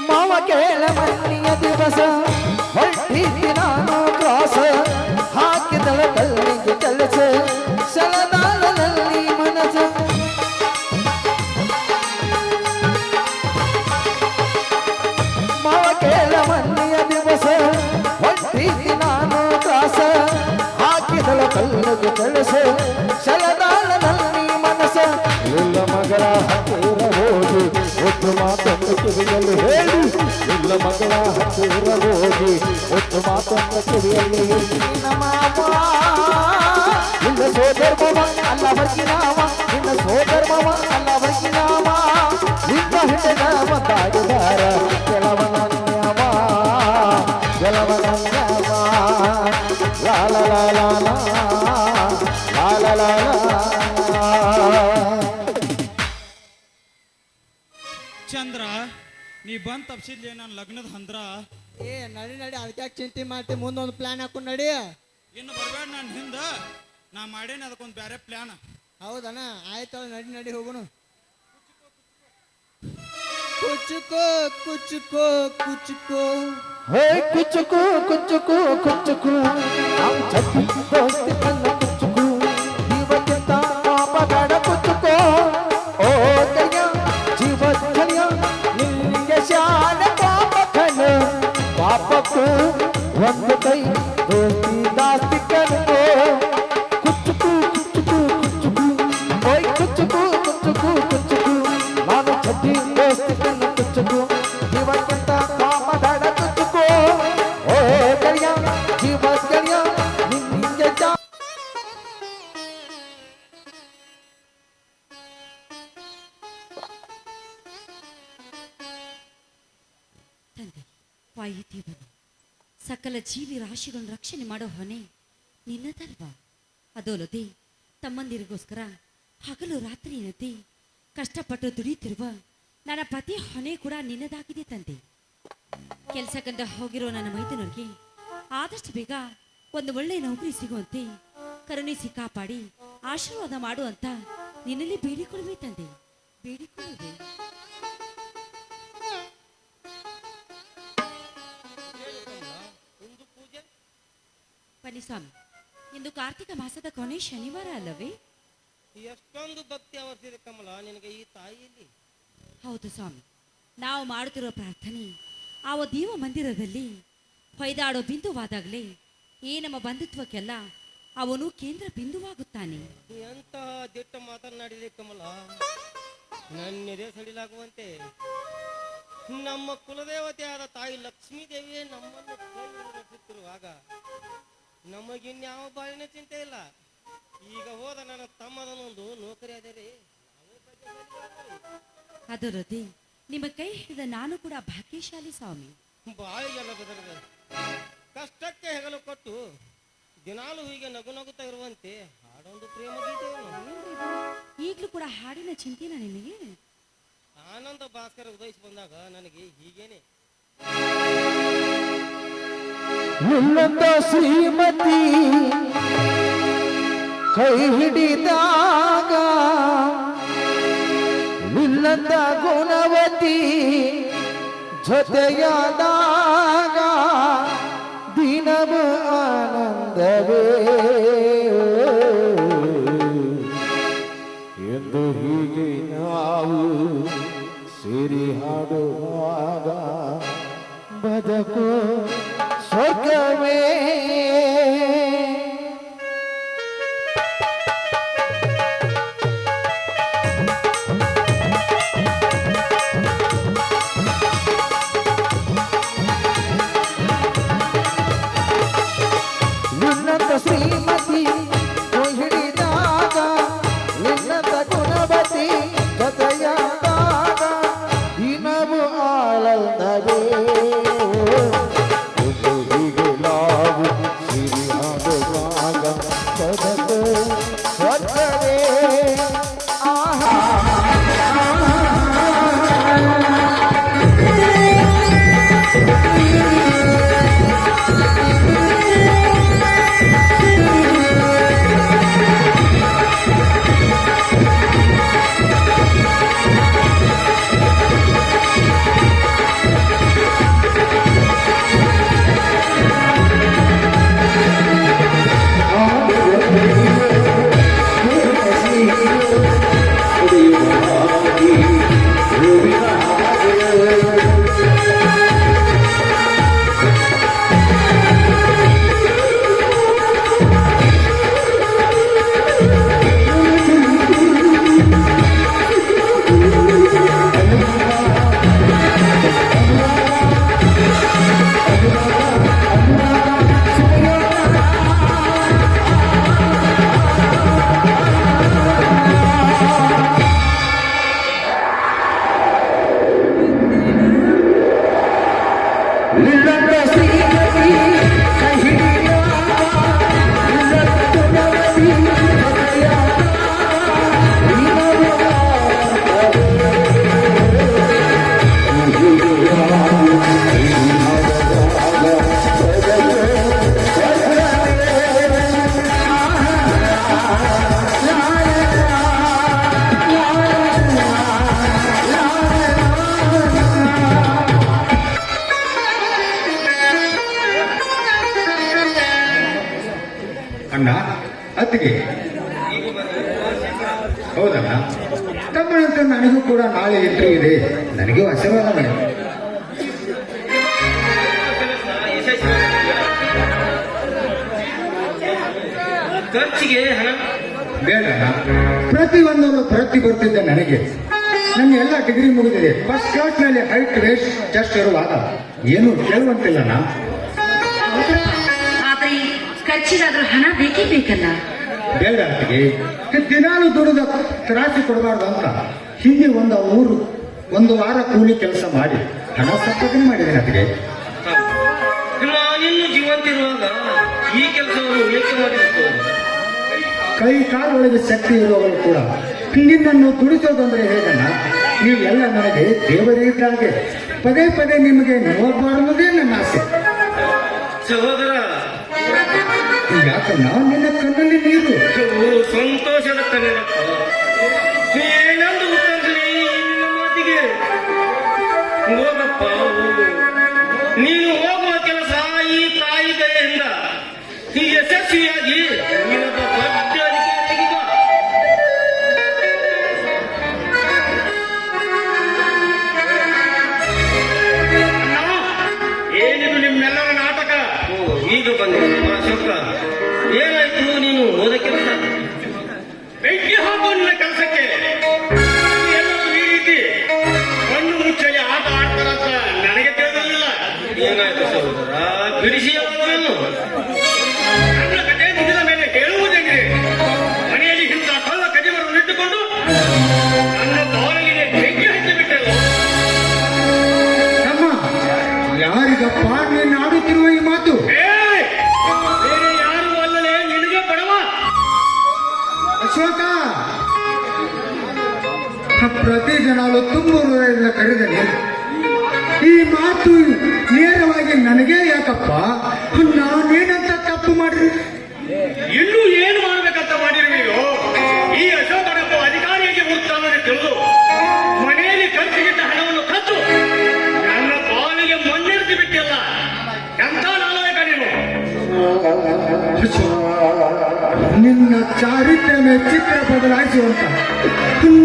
ಮಾವ ಕೇಳ ಮಣ್ಣಿಯ ದಿವಸ ಹೊಟ್ಟಿದ್ದಿ ನಾನು ಕ್ರಾಸ ಹಾಕಿದಳ ಕಲ್ಲಿಗೆ ಕೆಲಸ ಸಲದಾಳನಲ್ಲಿ ಮನಸ ಮಾವ ಕೇಳ ಮಣ್ಣಿಯ ದಿವಸ ಹೊಟ್ಟಿದ್ದಿ ನಾನು ಕ್ರಾಸ ಹಾಕಿದಳ ಕಲ್ಲಿಗೆ ಕೆಲಸ ಸಲದಾಳನಲ್ಲಿ ಮನಸ ಇಲ್ಲ ಮಗಳ ಹತ್ತಿರ ಹೋಗಿ ಒತ್ತು ಮಾತನ್ನು ಕಿವಿಯಲ್ಲಿ ಹೇಳಿ ಇಲ್ಲ ಮಗಳ ಹತ್ತಿರ ಹೋಗಿ ಒತ್ತು ಮಾತನ್ನು ಕಿವಿಯಲ್ಲಿ ನಿನ್ನ ಮಾವ ನಿನ್ನ ಸೋದರ ಮಾವ ಅಲ್ಲ ಬರ್ಗಿನಾವ ನಿನ್ನ ಸೋದರ ಮಾವ ಅಲ್ಲ ಬರ್ಗಿನಾವ ನಿನ್ನ ಹಿಡಿದ ಮತ್ತಾಡಿದಾರ ಕೆಲವನನ್ಯವ ಕೆಲವನನ್ಯವ ಲಾಲ ಲಾಲ ಲಾಲ ಲಾಲ ಚಂದ್ರ ನೀ ಬಂದ್ ತಪ್ಸಿದ್ಲಿ ನನ್ನ ಲಗ್ನದ ಹಂದ್ರ ಏ ನಡಿ ನಡಿ ಅದಕ್ಕೆ ಚಿಂತೆ ಮಾಡ್ತಿ ಮುಂದೊಂದು ಪ್ಲಾನ್ ಹಾಕೊಂಡು ನಡಿ ಇನ್ನು ಬರ್ಬೇಡ ನಾನು ಹಿಂದ ನಾ ಮಾಡೇನಿ ಅದಕ್ಕೊಂದು ಬೇರೆ ಪ್ಲಾನ್. ಹೌದಣ್ಣ ಆಯ್ತಳ ನಡಿ ನಡಿ ಹೋಗುನು. ಕುಚುಕೋ ಕುಚುಕೋ ಕುಚುಕೋ ಹೇ ಕುಚ್ಚುಕು ಕುಚ್ಚುಕು ಕುಚ್ಚುಕು ನಾವು ಚಟ್ಟಿ ದೋಸ್ತಿ ಕಣ್ಣ ಕುಚ್ಚುಕು ಇವತ್ತಿಂದ ಪಾಪ ಬೇಡ ಕುಚ್ಚುಕೋ ಓ ಗೆಳೆಯ ಜೀವ ಗೆಳೆಯ ನಿನ್ಗೆ ಶಾನ ಪಾಪ ಕಣ ಪಾಪಕ್ಕೂ ಒಂದು ಕೈ ದೋಸ್ತಿ ದಾಸ್ತಿ ಕಣ್ಕೋ ಕುಚ್ಚುಕು ಕುಚ್ಚುಕು ಕುಚ್ಚುಕು ಓಯ್ ಕುಚ್ಚುಕು ಕುಚ್ಚುಕು ಕುಚ್ಚುಕು ನಾನು ಚಟ್ಟಿ ದೋಸ್ತಿ ಕಣ್ಣ ಕುಚ್ಚುಕು ಇವತ್ತಿಂದ ಪಾಪ ಬೇಡ ಕುಚ್ಚುಕೋ ಓ ಗೆಳೆಯ ಜೀವ ಗೆಳೆಯ ನಿನ್ಗೆ ಜಾ ತಂದೆ ವಾಯುದೇವನು ಸಕಲ ಜೀವಿ ರಾಶಿಗಳನ್ನು ರಕ್ಷಣೆ ಮಾಡೋ ಹೊಣೆ ನಿನ್ನದಲ್ವಾ? ಅದಲ್ಲದೆ ತಮ್ಮಂದಿರಿಗೋಸ್ಕರ ಹಗಲು ರಾತ್ರಿ ಎನ್ನದೆ ಕಷ್ಟಪಟ್ಟು ದುಡಿಯುತ್ತಿರುವ ನನ್ನ ಪತಿ ಹೊಣೆ ಕೂಡ ನಿನ್ನದಾಗಿದೆ ತಂದೆ. ಕೆಲಸಕ್ಕಂತ ಹೋಗಿರೋ ನನ್ನ ಮೈದನರಿಗೆ ಆದಷ್ಟು ಬೇಗ ಒಂದು ಒಳ್ಳೆಯ ನೌಕರಿ ಸಿಗುವಂತೆ ಕರುಣಿಸಿ ಕಾಪಾಡಿ ಆಶೀರ್ವಾದ ಮಾಡುವಂತ ನಿನ್ನಲ್ಲಿ ಬೇಡಿಕೊಳ್ಳುವೆ ತಂದೆ, ಬೇಡಿಕೊಳ್ಳುವೆ. ಪನಿಸ್ವಾಮಿ, ಇಂದು ಕಾರ್ತಿಕ ಮಾಸದ ಕೊನೆ ಶನಿವಾರ ಅಲ್ಲವೇ? ಎಷ್ಟೊಂದು ಭಕ್ತಿ ಅವರ್ಸಿದೆ ಕಮಲ ನಿನಗೆ ಈ ತಾಯಿಯಲ್ಲಿ. ಹೌದು ಸ್ವಾಮಿ, ನಾವು ಮಾಡುತ್ತಿರುವ ಪ್ರಾರ್ಥನೆ ಆ ದೇವ ಮಂದಿರದಲ್ಲಿ ಹೊಯ್ದಾಡೋ ಬಿಂದುವಾದಾಗಲೇ ಈ ನಮ್ಮ ಬಂಧುತ್ವಕ್ಕೆಲ್ಲ ಅವನು ಕೇಂದ್ರ ಬಿಂದುವಾಗುತ್ತಾನೆ. ಎಂತಹ ದಿಟ್ಟ ಮಾತನಾಡಿದೆ ಕಮಲ. ನನ್ನೆದೆ ಸಡಿಲಾಗುವಂತೆ ನಮ್ಮ ಕುಲದೇವತೆಯಾದ ತಾಯಿ ಲಕ್ಷ್ಮೀ ದೇವಿಯೇ ನಮ್ಮನ್ನು ಕೈ ನಡೆಸುತ್ತಿರುವಾಗ ನಮಗಿನ್ಯಾವ ಬಾಳಿನ ಚಿಂತೆ ಇಲ್ಲ. ಈಗ ಹೋದ ನನ್ನ ತಮ್ಮದನೊಂದು ನೌಕರಿ ಆದರೆ ಅದರದೇ ನಿಮ್ಮ ಕೈ ಹಿಡಿದ ನಾನು ಕೂಡ ಭಾಗ್ಯಶಾಲಿ ಸ್ವಾಮಿ. ಬಾಳಿಗೆಲ್ಲ ಬೆದರಿದ ಕಷ್ಟಕ್ಕೆ ಹೆಗಲು ಕೊಟ್ಟು ದಿನಾಲು ಹೀಗೆ ನಗು ನಗುತ್ತಾ ಇರುವಂತೆ ಹಾಡೊಂದು ಪ್ರೇಮ ಗೀತೆಯನ್ನು ಈಗಲೂ ಕೂಡ ಹಾಡಿನ ಚಿಂತೆನ ನಿನಗೆ? ಆನಂದ ಭಾಸ್ಕರ ಉದಯಿಸಿ ಬಂದಾಗ ನನಗೆ ಹೀಗೇನೆ. ನಿನ್ನಂತ ಶ್ರೀಮತಿ ಕೈ ಹಿಡಿದಾಗ ನಿನ್ನಂತ ಗುಣವತಿ ಜೊತೆಯಾದಾಗ ದಿನವೂ ಆನಂದವೇ ಎಂದು ಹೀಗೆ ನಾವು ಸೇರಿ ಹಾಡುವಾಗ ಬದುಕು ಸ್ವರ್ಗವೇ. ನಿನ್ನಂತ ಶ್ರೀಮತಿ ಕೈ ಹಿಡಿದಾಗ ನಿನ್ನಂತ ಗುಣವತಿ ಜೊತೆಯಾದಾಗ ದಿನವೂ ಆನಂದವೇ ಎಂದು ಹೀಗೆ ನಾವು ಅತ್ತಿಗೆ ಹೌದಣ್ಣ ತಮ್ಮನಂತ ನನಗೂ ಕೂಡ ನಾಳೆ ಇಂಟರ್ವ್ಯೂ ಇದೆ ನನಗೂ ಆಶೀರ್ವಾದ ಮಾಡಿ ಖರ್ಚಿಗೆ ಹಣ ಬೇಡಣ್ಣ ಪ್ರತಿಯೊಂದನ್ನು ಪ್ರತಿ ಬರ್ತಿದ್ದೆ ನನಗೆ ನನ್ನ ಎಲ್ಲ ಡಿಗ್ರಿ ಮುಗಿದಿದೆ ಫಸ್ಟ್ ಕ್ಲಾಸ್ನಲ್ಲಿ ಹೈಟ್ ವೇಸ್ಟ್ ಚೆಸ್ಟ್ ಇರುವಾಗ ಏನು ಕೇಳುವಂತಿಲ್ಲಣ್ಣ ಆದ್ರೆ ಖರ್ಚಿಗಾದ್ರೂ ಹಣ ಬೇಕೇ ಬೇಕಲ್ಲ. ಬೇಡ ಅತ್ತಿಗೆ ದಿನಾಲು ದುಡಿದ ತ್ರಾಸಿ ಕೊಡಬಾರ್ದು ಅಂತ ಹಿಂದೆ ಒಂದು ವಾರ ಕೂಲಿ ಕೆಲಸ ಮಾಡಿ ಹಣ ಸಂಪಾದನೆ ಮಾಡಿದ್ದೇನೆ ಅತ್ತಿಗೆ. ನಾನಿನ್ನು ಜೀವಂತಿರುವಾಗ ಈ ಕೆಲಸವನ್ನು ಏಕೆ ಮಾಡಿದ್ದು? ಕೈ ಕಾಲೊಳಗೆ ಶಕ್ತಿ ಇರುವವರು ಕೂಡ ನಿನ್ನನ್ನು ದುಡಿಸೋದಂದ್ರೆ ಹೇಗಣ್ಣ ನೀವೆಲ್ಲ ನನಗೆ ದೇವರೇ ಇದ್ದಾಗೆ ಪದೇ ಪದೇ ನಿಮಗೆ ನೋಡಬಾರದೇ ನನ್ನ ಆಸೆ. ಸಹೋದರ, ಯಾಕಣ್ಣ ನಿನ್ನ ಕಣ್ಣಲ್ಲಿ ನೀರು ಇದು ಸಂತೋಷದ ಕಣ್ಣಪ್ಪ. ಏನಂದು ಉತ್ತರಿಸಲಿ ನಿನ್ನ ಮಾತಿಗೆ? ಹೋಗಪ್ಪ ಹೋಗು. ನೀನು ಹೋಗುವ ಕೆಲಸ ಈ ತಾಯಿ ದಯೆಯಿಂದ ಯಶಸ್ವಿಯಾಗಿ ನಿನಗೆ ದೊಡ್ಡ ಅಧಿಕಾರಿಯಾಗಿ ಬಾ. ಏನಿದು ನಿಮ್ಮೆಲ್ಲರ ನಾಟಕ? ಈಗ ಬಂದಿದೆ ಶುಕ್ರ. ಏನಾಯ್ತು ನೀನು ಹೋದ ಕೆಲಸ? ಬೆಂಕಿ ಹಾಕುವ ನಿನ್ನ ಕೆಲಸಕ್ಕೆ ಎಲ್ಲರೂ ಈ ರೀತಿ ಕಣ್ಣು ಮುಚ್ಚಲಿ ಆಟ ಆಡ್ತಾರಂತ ನನಗೆ ತಿಳಿದಿಲ್ಲ. ಏನಾಯ್ತು ಸಹೋದರ? ಬಿಡಿಸಿ ಅವರನ್ನು ನನ್ನ ಕಥೆ ಮುಗಿದ ಮೇಲೆ ಹೇಳುವುದೇನೆ? ಮನೆಯಲ್ಲಿ ಇಂಥ ಕಳ್ಳ ಕದಿಮರನ್ನು ಇಟ್ಟುಕೊಂಡು ನನ್ನ ಬಾಳಿಗೆ ಬೆಂಕಿ ಹಚ್ಚಿಬಿಟ್ಟರು. ಅಮ್ಮ ಯಾರಿಗಪ್ಪ ನೀನು ಆಡುತ್ತಿರುವ ಈ ಮಾತು? ಬೇರೆ ಯಾರು ಅಲ್ಲಲೇ ನಿನಗೆ ಬಡವ. ಅಶೋಕ ಪ್ರತಿ ಜನರು ತುಂಬ ಹೃದಯದಿಂದ ಕರೆದರೆ ಈ ಮಾತು ನೇರವಾಗಿ ನನಗೆ ಯಾಕಪ್ಪ ನಾನೇನಂತ ತಪ್ಪು ಮಾಡ್ರಿ? ಇನ್ನೂ ಏನು ಮಾಡ್ಬೇಕಂತ ಮಾಡಿರುವೆಯೋ? ಈ ಅಶೋಕನಪ್ಪ ಅಧಿಕಾರಿಯಾಗಿ ಹೋಗ್ತಾನೆ ತಿಳಿದು ಮನೆಯಲ್ಲಿ ಖರ್ಚಿಗಿದ್ದ ಹಣವನ್ನು ಕದ್ದು ನನ್ನ ಬಾಲಿಗೆ ಮಣ್ಣೆರೆದು ಬಿಟ್ಟಿಲ್ಲ. ಎಂತ ನಾಲಯಕ ನೀನು? ನಿನ್ನ ಚಾರಿತ್ರ್ಯನ ಚಿತ್ರ ಬದಲಾಯಿಸುವಂತ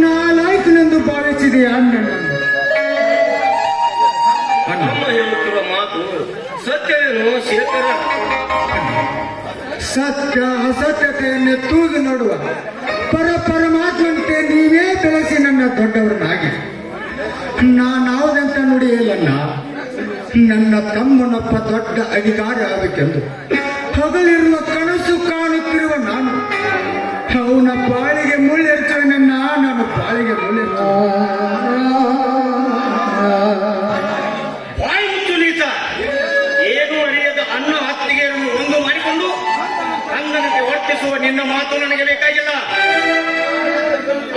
ನಾಲಾಯ್ತನೆಂದು ಭಾವಿಸಿದೆ ಅಣ್ಣನನ್ನು. ಅಮ್ಮ ಹೇಳುತ್ತಿರುವ ಮಾತು ಸತ್ಯವೇನು ಶೇಖರ? ಸತ್ಯ ಅಸತ್ಯತೆಯನ್ನು ತೂಗಿ ನೋಡುವ ಪರಮಾತ್ಮಂತೆ ನೀವೇ ಬೆಳೆಸಿ ನನ್ನ ದೊಡ್ಡವರನ್ನಾಗಿ ನಾನಾವುದಂತ ನುಡಿಯಲ್ಲಣ್ಣ. ನನ್ನ ತಮ್ಮನೊಬ್ಬ ದೊಡ್ಡ ಅಧಿಕಾರಿ ಆಗಬೇಕೆಂದು ಹಗಲಿರುವ ಕನಸು ಕಾಣುತ್ತಿರುವ ನಾನು ಅವನ ಬಾಳಿಗೆ ಮುಳ್ಳೆರ್ಚುವನನ್ನ ನಾನು ಬಾಳಿಗೆ ಬಾಯಿ ಮುಚ್ಚು ನೀತ. ಏನು ಅರಿಯದ ಅನ್ನ ಹತ್ತಿಗೆಯನ್ನು ಒಂದು ಮಾಡಿಕೊಂಡು ಅಂದನಕ್ಕೆ ವರ್ತಿಸುವ ನಿನ್ನ ಮಾತು ನನಗೆ ಬೇಕಾಗಿಲ್ಲ.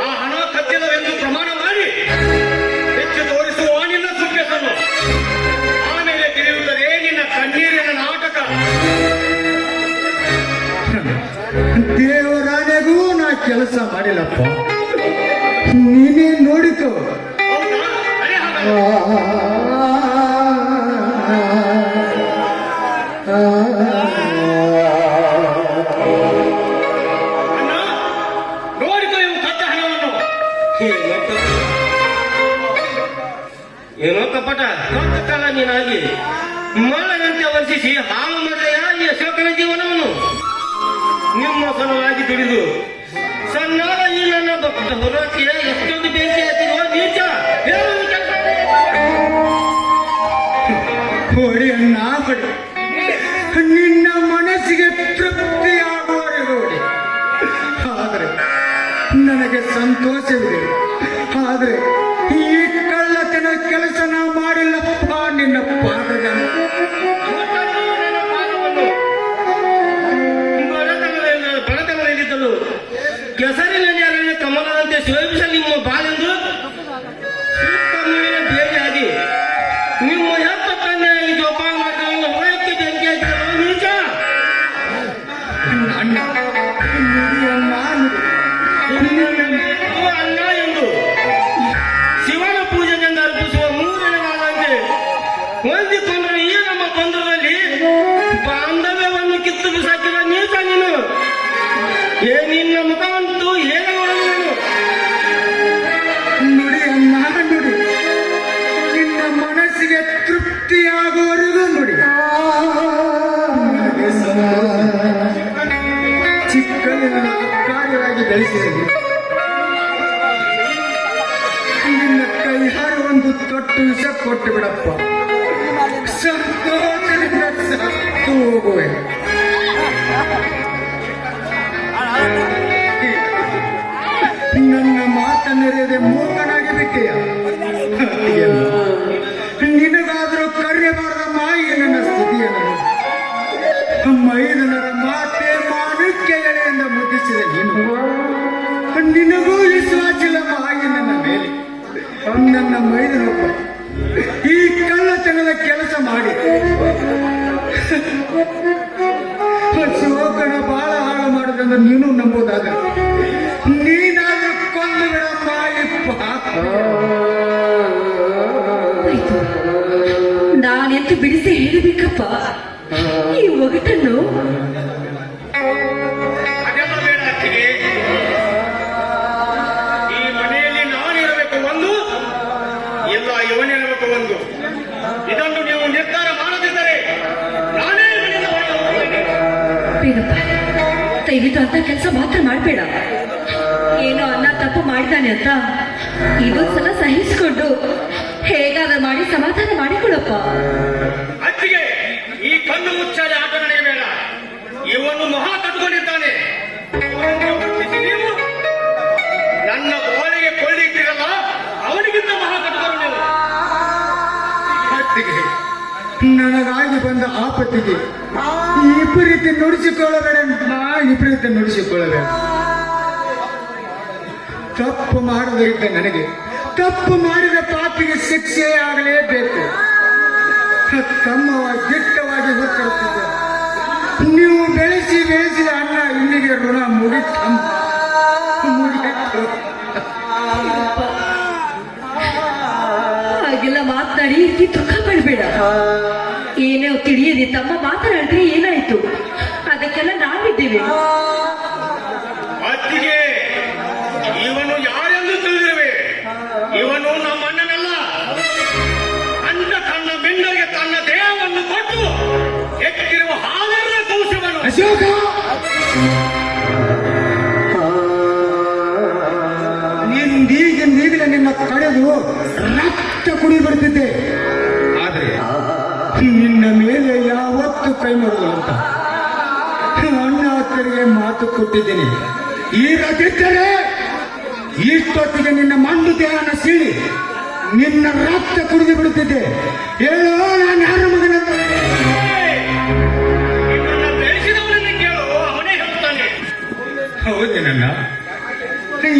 ಆ ಹಣ ಕತ್ತಿಲ್ಲವೆಂದು ಪ್ರಮಾಣ ಮಾಡಿ ಹೆಚ್ಚು ತೋರಿಸುವ ನಿನ್ನ ಸುಖ್ಯಸನ್ನು ಆಮೇಲೆ ತಿಳಿಯುತ್ತದೆ ನಿನ್ನ ಕಣ್ಣೀರಿನ ನಾಟಕ. ದೇವರಾಣೆಗೂ ನಾ ಕೆಲಸ ಮಾಡಿಲ್ಲಪ್ಪ, ನೀನೇ ನೋಡಿಕೋ. ಹೌದಾ? ಅರೆ ಹಾಗಾದ್ರೆ ಅಣ್ಣ, ನೋಡಿಕೋ ಇವು ಕದ್ದ ಹಣವನ್ನು. ಏನೋ ಕಪಟ ಕದ್ದ ಕಾಲ ನೀನಾಗಿ ಮಳೆದಂತೆ ವರ್ಷಿಸಿ ಹಾಳು ಮರೆಯ ಈ ಅಶೋಕನ ಜೀವನವನ್ನು ನಿಮ್ಮ ಸಲುವಾಗಿ ದುಡಿದು ಸಣ್ಣಾದ ಈ ನನ್ನ ಹೊರಕ್ಕೆ ಎಷ್ಟೊಂದು ಬೆಂಕಿ ಹತ್ತಿರುವ ನೀಚ ಹೇಳುವ ಕೆಲಸ ಹೊಡಿ ಅಣ್ಣ ಹೊಡಿ, ನಿನ್ನ ಮನಸ್ಸಿಗೆ ತೃಪ್ತಿಯಾಗುವವರೆಗೂ ಹೊಡಿ. ಆದರೆ ನನಗೆ ಸಂತೋಷವಿದೆ. ಆದರೆ ಈ ಕಳ್ಳತನ ಕೆಲಸ ನಾ ಮಾಡಿಲ್ಲಪ್ಪ ನಿನ್ನ ಪಾದದ ಬಡತನದಲ್ಲಿದ್ದಲು ಕೆಸರಿನಲ್ಲಿ ಅರಣ್ಯ ಕಮಲದಂತೆ ಶೋಭಿಸಲು ನಿಮ್ಮ ಬಾಳೆಂದು ಸುತ್ತಮುತ್ತಲಿನ ಬೇರೆಯಾಗಿ ನಿಮ್ಮ ಹೆತ್ತ ಕನ್ಯಾಗಿ ಜೋಪಾನ ಮಾಡಿದ ಹೊರಕ್ಕೆ ಬೆಂಕಿ ಹಾಕಿದ ನೀಚ. ಅಣ್ಣ ನುಡಿ ಅಣ್ಣ ನುಡಿ. ಅಣ್ಣ ಎಂದು ಮನಸ್ಸಿಗೆ ತೃಪ್ತಿಯಾಗುವವರೆಗೂ ನೋಡಿ. ನನಗೆ ಸಂತೋಷ. ಚಿಕ್ಕಂದಿನ ಕಾರ್ಯವಾಗಿ ಬೆಳೆಸಿದೆ. ನಿನ್ನ ಕೈ ಹಾರು ಒಂದು ತೊಟ್ಟು ವಿಷ ಕೊಟ್ಟು ಬಿಡಪ್ಪ, ಸಂತೋಷದಿಂದ ಸತ್ತು ಹೋಗುವೆ. ನನ್ನ ಮಾತನ್ನೆರೆಯದೆ ಮೂಕನಾಗಿ ಬಿಟ್ಟೆಯ. ನಿನಗಾದರೂ ಕರೆಯಬಾರದಮ್ಮ ಈ ನನ್ನ ಸ್ಥಿತಿಯನ್ನು. ಮೈದನರ ಮಾತೆ ಮಾನಕ್ಕೆ ಎಳೆಯಿಂದ ಮುದ್ದಿಸಿದೆ ನೀನು. ನಿನಗೂ ವಿಶ್ವಾಸಿಲ್ಲಮ್ಮ ಈ ನನ್ನ ಮೇಲೆ. ನನ್ನ ಮೈದನೊಬ್ಬ ಈ ಕಳ್ಳತನದ ಕೆಲಸ ಮಾಡಿ ಶಿವಕನ ಬಾಳ ಹಾಳು ಮಾಡುವುದನ್ನು ನೀನು ನಂಬುವುದಾದ ನೀನಾದ್ರೂ ಕೊಂದು ಬಿಡಮ್ಮ ಈ ಪಾಪ. ನಾನೆಂತೂ ಬಿಡಿಸಿ ಹೇಳಬೇಕಪ್ಪ ಈ ಒಗಟನ್ನು. ಅದೆಲ್ಲ ಬೇಡ ಅತ್ತಿಗೆ. ಈ ಮನೆಯಲ್ಲಿ ನಾನಿರಬೇಕು ಒಂದು, ಇಲ್ಲ ಇವನಿರಬೇಕು ಒಂದು. ಇದನ್ನು ನೀವು ನಿರ್ಧಾರ ಮಾಡದಿದ್ದರೆ ನಾನೇ ಮನೆಯಿಂದ ಹೊರಟು ಹೋಗುತ್ತೇನೆ. ಬೇಡಪ್ಪ, ದಯವಿಟ್ಟು ಅಂತ ಕೆಲಸ ಮಾತ್ರ ಮಾಡಬೇಡ. ಏನೋ ಅನ್ನ ತಪ್ಪು ಮಾಡಿದ್ದಾನೆ ಅಂತ ಇದೊಂದ್ಸಲ ಸಹಿಸಿಕೊಂಡು ಹೇಗಾದ್ರೂ ಮಾಡಿ ಸಮಾಧಾನ ಮಾಡಿಕೊಡಪ್ಪ. ಅತ್ತಿಗೆ, ಈ ಕಣ್ಣು ಮುಚ್ಚಾಲೆ ಆಟ ನಡೆಯಬೇಡ. ಇವನು ಮಹಾ ಕಟ್ಕೊಂಡಿದ್ದಾನೆ. ಅವನನ್ನು ಹುಟ್ಟಿಸಿ ನೀವು ನನ್ನ ಗೋಳಿಗೆ ಕೊಳ್ಳಿಟ್ಟಿರಲ್ಲ, ಅವನಿಗಿಂತ ಮಹಾ ಕಟ್ಕೊಂಡು ನೀವು. ಹತ್ತಿಗೆ ನನಗಾಗಿ ಬಂದ ಆಪತ್ತಿಗೆ ವಿಪರೀತ ನುಡಿಸಿಕೊಳ್ಳಬೇಡ. ವಿಪರೀತ ನುಡಿಸಿಕೊಳ್ಳಬೇಡ. ತಪ್ಪು ಮಾಡದಿದ್ದ ನನಗೆ ತಪ್ಪು ಮಾಡಿದ ಪಾಪಿಗೆ ಶಿಕ್ಷೆ ಆಗಲೇಬೇಕು. ತಮ್ಮವ ದಿಟ್ಟವಾಗಿ ಉತ್ತರಿಸಿದೆ. ನೀವು ಬೆಳೆಸಿದ ಅನ್ನ ಇಲ್ಲಿಗೆ ಋಣ ಮುಗಿತು. ಹಾಗೆಲ್ಲ ಮಾತನಾಡಿ ಇದಕ್ಕೆ ದುಃಖ ಪಡಬೇಡ. ಏನೋ ತಿಳಿಯದೆ ತಮ್ಮ ಮಾತನಾಡಿದ್ರೆ ಏನಾಯ್ತು? ಅದಕ್ಕೆಲ್ಲ ನಾವಿದ್ದೇವೆ. ಅತ್ತಿಗೆ, ಇವನು ಯಾರೆಂದು ತಿಳಿದಿರುವೆ? ಇವನು ನಮ್ಮ ಅಣ್ಣನಲ್ಲ. ಅಂದ ತನ್ನ ಬೆನ್ನರಿಗೆ ತನ್ನ ದೇಹವನ್ನು ಕೊಟ್ಟು ಎಕ್ಕಿರುವ ಹಾಲೆಲ್ಲ ಕೌಶವನು. ಅಶೋಕ, ನೀಗಲೇ ನಿನ್ನ ಕಳೆದು ರಕ್ತ ಕುಡಿ ಬರ್ತಿದ್ದೆ. ಆದ್ರೆ ನಿನ್ನ ಮೇಲೆ ಯಾವತ್ತು ಕೈ ಮಾಡುವುದಂತ ಅಣ್ಣ ಅಕ್ಕರಿಗೆ ಮಾತು ಕೊಟ್ಟಿದ್ದೀನಿ. ಈಗದಿದ್ದರೆ ಇಷ್ಟೊತ್ತಿಗೆ ನಿನ್ನ ಮಂಡು ದೇಹನ ಸೀಳಿ ನಿನ್ನ ರಕ್ತ ಕುಡಿದು ಬಿಡುತ್ತಿದ್ದೆ. ಹೇಳೋ, ನಾನು ಯಾರ ಮಗನಂತ? ನಿನ್ನನ್ನು ಬೆಳೆಸಿದವನನ್ನು ಕೇಳು, ಅವನೇ ಹೇಳ್ತಾನೆ. ಹೌದೇನಣ್ಣ?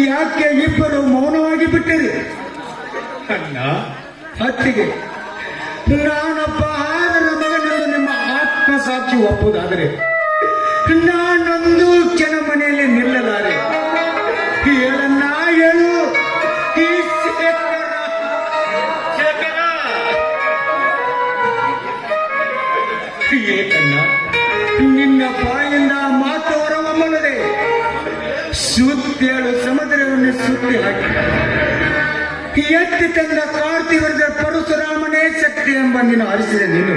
ಯಾಕೆ ಇಬ್ಬರು ಮೌನವಾಗಿ ಬಿಟ್ಟಿರಿ? ಅಣ್ಣ, ಅತ್ತಿಗೆ, ನಾನೊಬ್ಬ ಆದರ ಮಗನೆಂದು ನಿಮ್ಮ ಆತ್ಮಸಾಕ್ಷಿ ಒಪ್ಪುವುದಾದರೆ ನಾನೊಂದು ಕ್ಷಣ ಮನೆಯಲ್ಲಿ ನಿಲ್ಲಲಾರೆ. ಹೇಳನ್ನ ಹೇಳು. ಈ ಶೇಖರ, ಏಕಣ್ಣ, ನಿನ್ನ ಬಾಯಿಂದ ಮಾತು ಹೊರಹೊಮ್ಮಲದೆ ಸುತ್ತೇಳು ಸಮುದ್ರವನ್ನು ಸುತ್ತಿ ಹಾಕಿ ಎತ್ತಿ ತಂದ ಕಾರ್ತಿವರ್ಗ ಪರಶುರಾಮನೇ ಶಕ್ತಿ ಎಂಬ ನೀನು ಆರಿಸಿದೆ. ನೀನು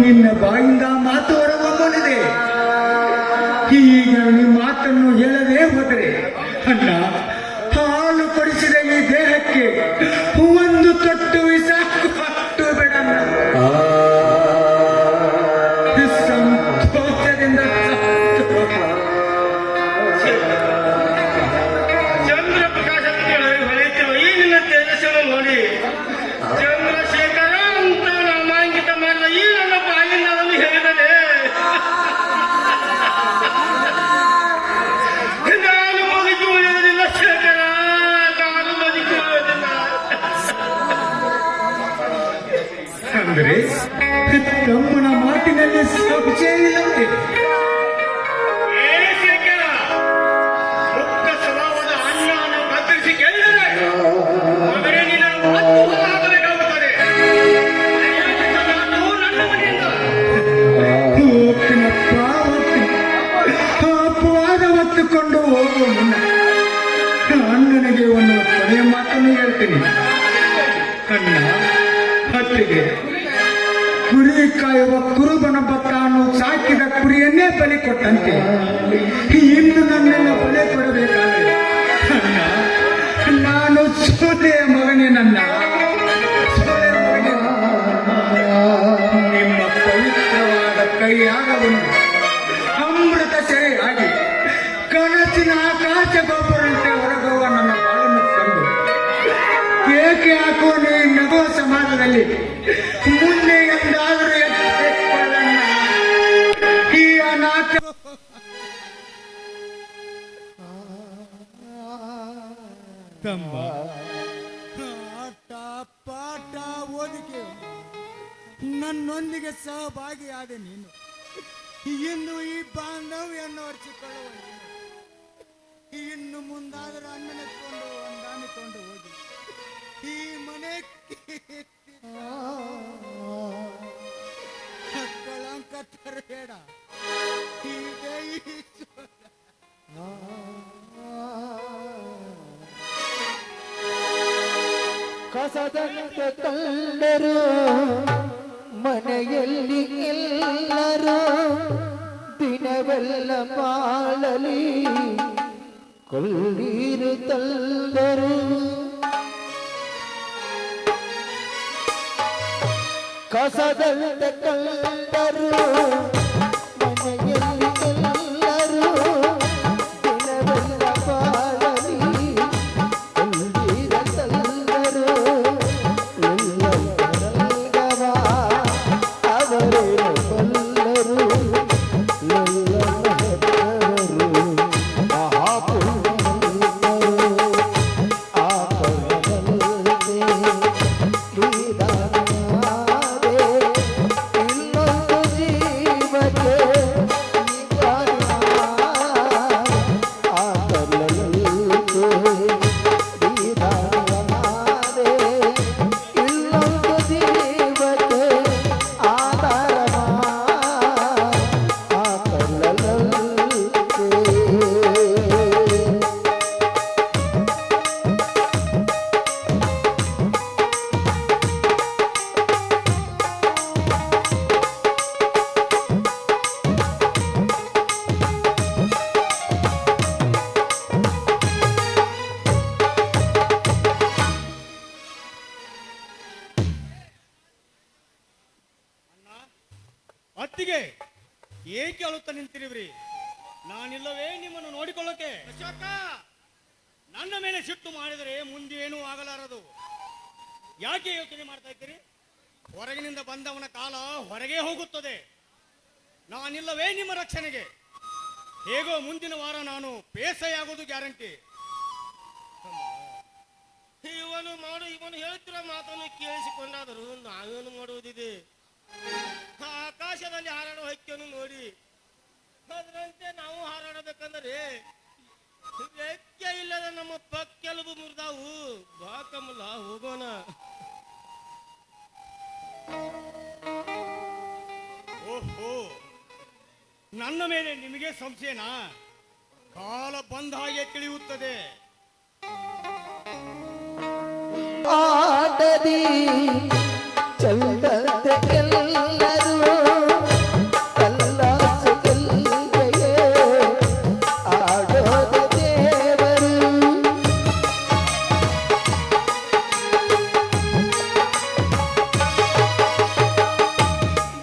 ನಿನ್ನ ಬಾಯಿಂದ ಮಾತು ಹೊರಹೊಮ್ಮಲಿದೆ. ಈಗ ಈ ಮಾತನ್ನು ಹೇಳದೇ ಹೋದರೆ ಅಣ್ಣ, ಹಾಲು ಕೊಡಿಸಿದ ಈ ದೇಹಕ್ಕೆ ಒಂದು ತೊಟ್ಟು ವಿಷ ಕೊಟ್ಟು ಬಿಡಣ್ಣ. ಸಂತೋಷದಿಂದ ಚಂದ್ರಪ್ರಕಾಶ ಹೊಳೆಯುತ್ತಿರುವ ಈ ನಿನ್ನ ತೇಜಸ್ಸನ್ನು ನೋಡಿ ಚಂದ್ರಶೇಖರ ಅಂತ ನಾಮಾಂಕಿತ ಮಾಡಿದ ಈ ನನ್ನ ಬಾಯಿಂದ ಅದನ್ನು ಹೇಳಿದರೆ ನಾನು ಬದುಕಿ ಉಳಿಯುವುದಿಲ್ಲ. ಶೇಖರ, ನಾನು ಬದುಕಿ ಉಳಿಯುವುದಿಲ್ಲ. ಅಂದ್ರೆ ತಮ್ಮನ ಮಾತಿನಲ್ಲಿ ಸಂಶಯ ಇಲ್ಲವೇ? ಏ ಶೇಖರ, ಮುಕ್ತ ಸ್ವಭಾವದ ಅಣ್ಣವನ್ನು ಕತ್ತರಿಸಿ ಕೇಳಿದರೆ ಮಗನೇ ನಿನ್ನನ್ನು ಹತ್ತು ಆಗಬೇಕಾಗುತ್ತದೆ. ನಾನು ನನ್ನ ಮನೆಯಿಂದ ಹೋಗ್ತೀನಪ್ಪ, ಹೋಗ್ತೀನಿ. ಅಪವಾದ ಹೊತ್ತುಕೊಂಡು ಹೋಗುವ ಮುನ್ನ ಅಣ್ಣನಿಗೆ ಒಂದು ಕೊನೆಯ ಮಾತನ್ನು ಹೇಳ್ತೀನಿ. ಅಣ್ಣ, ಹೊತ್ತಿಗೆ ಕುರಿ ಕಾಯುವ ಕುರುಬನೊಬ್ಬ ತಾನು ಸಾಕಿದ ಕುರಿಯನ್ನೇ ಬಲಿ ಕೊಟ್ಟಂತೆ ಇನ್ನು ನನ್ನೆಲ್ಲ ಬಲಿ ಕೊಡಬೇಕಾದ್ರೆ ನಾನು ಸೋದೆಯ ಮಗನೇ ನನ್ನ ಸೋದೆಯ ಮಗನೇ. ನಿಮ್ಮ ಪವಿತ್ರವಾದ ಕೈಯಾಗ ಒಂದು ಅಮೃತ ಸೆರೆಯಾಗಿ ಕನಸಿನ ಆಕಾಶ ಗೋಪುರಂತೆ ಹೊರಗುವ ನನ್ನ ಬಾಳನ್ನು ಕಂಡು ಏಕೆ ಹಾಕೋ ನೀ ನಗೋ ಸಮಾಜದಲ್ಲಿ ಮುಂದೆ ಎಂದಾದರೂ ಎಚ್ಚೆತ್ತುಕೊಳ್ಳೋಣ. ಈ ಅನಾಥ ತಮ್ಮ ಆಟ ಪಾಠ ಓದಿಕೆ ನನ್ನೊಂದಿಗೆ ಸಹಭಾಗಿಯಾದೆ ನೀನು. ಇನ್ನು ಈ ಬಾಂಧವ್ಯನ್ನು ಅರ್ಚಿಕೊಳ್ಳುವ ನೀನು ಇನ್ನು ಮುಂದಾದರೂ ಅಣ್ಣನೆತ್ಕೊಂಡು ಹೊಂದಾಣಿಕೊಂಡು ಹೋಗಿ ಈ ಮನೆ ಕಳಂಕ ತರಬೇಡ. ಹೀಗೆ ಕಸದಂತೆ ಕಂಡರು ಮನೆಯಲ್ಲಿ ಎಲ್ಲರೂ ದಿನವೆಲ್ಲ ಬಾಳಲಿ ಕೊಳ್ಳೀರು ತಂದರು. ಕಸದಂತೆ ಕಂಡರು ಮನೆಯಲ್ಲಿ ಎಲ್ಲರೂ ದಿನವೆಲ್ಲ ಬಾಳಲಿ ಕೊಳ್ಳೀರ ತಂದರು. ಅವರೇನು ಬಲ್ಲರು ಅತ್ತಿಗೆ ಏಕೆ ಅಳುತ್ತಾ ನಿಂತಿರಿವ್ರಿ? ನಾನಿಲ್ಲವೇ ನಿಮ್ಮನ್ನು ನೋಡಿಕೊಳ್ಳೋಕೆ? ಅಶೋಕ, ನನ್ನ ಮೇಲೆ ಸಿಟ್ಟು ಮಾಡಿದರೆ ಮುಂದೆ ಏನೂ ಆಗಲಾರದು. ಯಾಕೆ ಯೋಚನೆ ಮಾಡ್ತಾ ಇದ್ದೀರಿ? ಹೊರಗಿನಿಂದ ಬಂದವನ ಕಾಲ ಹೊರಗೆ ಹೋಗುತ್ತದೆ. ನಾನಿಲ್ಲವೇ ನಿಮ್ಮ ರಕ್ಷಣೆಗೆ? ಹೇಗೋ ಮುಂದಿನ ವಾರ ನಾನು ಪೇಸೆಯಾಗೋದು ಗ್ಯಾರಂಟಿ. ಇವನು ಹೇಳ್ತಿರೋ ಮಾತನ್ನು ಕೇಳಿಸಿಕೊಂಡಾದರೂ ನಾವೇನು ಮಾಡುವುದಿದೆ? ಆಕಾಶದಲ್ಲಿ ಹಾರಾಡುವ ಹಕ್ಕಿಯನ್ನು ನೋಡಿ ಅದರಂತೆ ನಾವು ಹಾರಾಡಬೇಕಂದ್ರೆ ರೆಕ್ಕೆ ಇಲ್ಲದ ನಮ್ಮ ಪಕ್ಕೆಲುಬು ಮುರಿದಾವು. ಬಾ ಕಮಲ, ಹೋಗೋಣ. ಓಹೋ, ನನ್ನ ಮೇಲೆ ನಿಮಗೆ ಸಂಶಯನಾ? ಕಾಲ ಬಂದ ಹಾಗೆ ತಿಳಿಯುತ್ತದೆ. ಆಟದಿ ಚಂದತೆ ಎಲ್ಲರೂ ಕಲ್ಲಾಸೆಯೇ ಆಡೋದ ದೇವರು.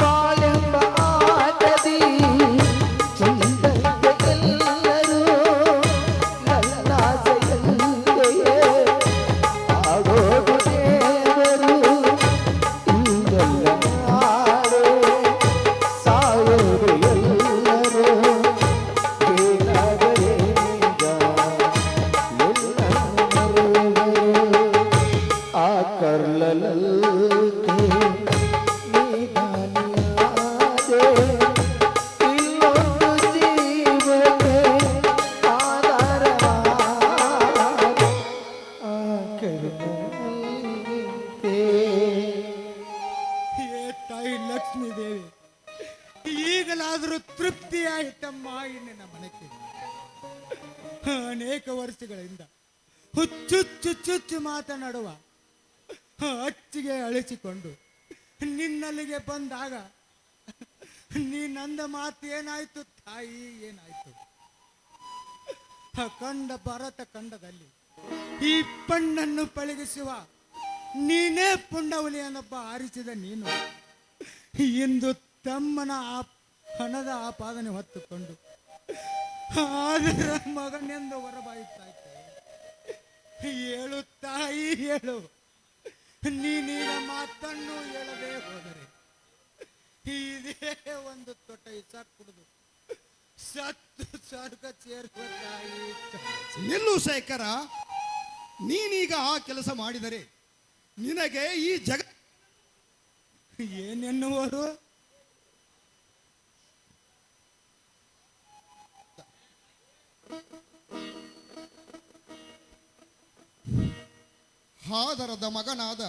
ಬಾಳೆಂಬ ಆಟದಿ ಚಂದತೆ ಎಲ್ಲರೂ ಕಲ್ಲಾಸೆಯೇ ಆಡೋದ ದೇವರು. ತಾಯಿ ಲಕ್ಷ್ಮೀ ದೇವಿ, ಈಗಲಾದರೂ ತೃಪ್ತಿ ಆಯ್ತಮ್ಮ ನಿನ್ನ ಮನಕ್ಕೆ. ಅನೇಕ ವರ್ಷಗಳಿಂದ ಹುಚ್ಚುಚ್ಚು ಚುಚ್ಚು ಮಾತನಾಡುವ ಅಚ್ಚಿಗೆ ಅಳಿಸಿಕೊಂಡು ನಿನ್ನಲ್ಲಿಗೆ ಬಂದಾಗ ನೀನಂದ ಮಾತು ಏನಾಯ್ತು ತಾಯಿ, ಏನಾಯ್ತು? ಕಂಡ ಭರತ ಖಂಡದಲ್ಲಿ ಈ ಪಣ್ಣನ್ನು ಪಳಗಿಸುವ ನೀನೇ ಪುಂಡವಲಿಯನ್ನೊಬ್ಬ ಆರಿಸಿದ ನೀನು ಇಂದು ತಮ್ಮನ ಆ ಹಣದ ಆಪಾದನೆ ಹೊತ್ತುಕೊಂಡು ಆದರ ಮಗನೆಂದು ಹೊರಬಾಯುತ್ತಾ ಇದ್ದೆ. ಹೇಳು ತಾಯಿ, ಹೇಳು. ನೀನೀಗ ಮಾತನ್ನು ಹೇಳದೆ ಹೋದರೆ ಇದೇ ಒಂದು ತೊಟ್ಟ ಇಸ ಕುಡಿದು ಸತ್ತು ಸ್ವರ್ಗ ಸೇರುವ ತಾಯಿ. ನಿಲ್ಲು ಶೇಖರ, ನೀನೀಗ ಆ ಕೆಲಸ ಮಾಡಿದರೆ ನಿನಗೆ ಈ ಜಗ ಏನೆನ್ನುವರು? ಹಾದರದ ಮಗನಾದ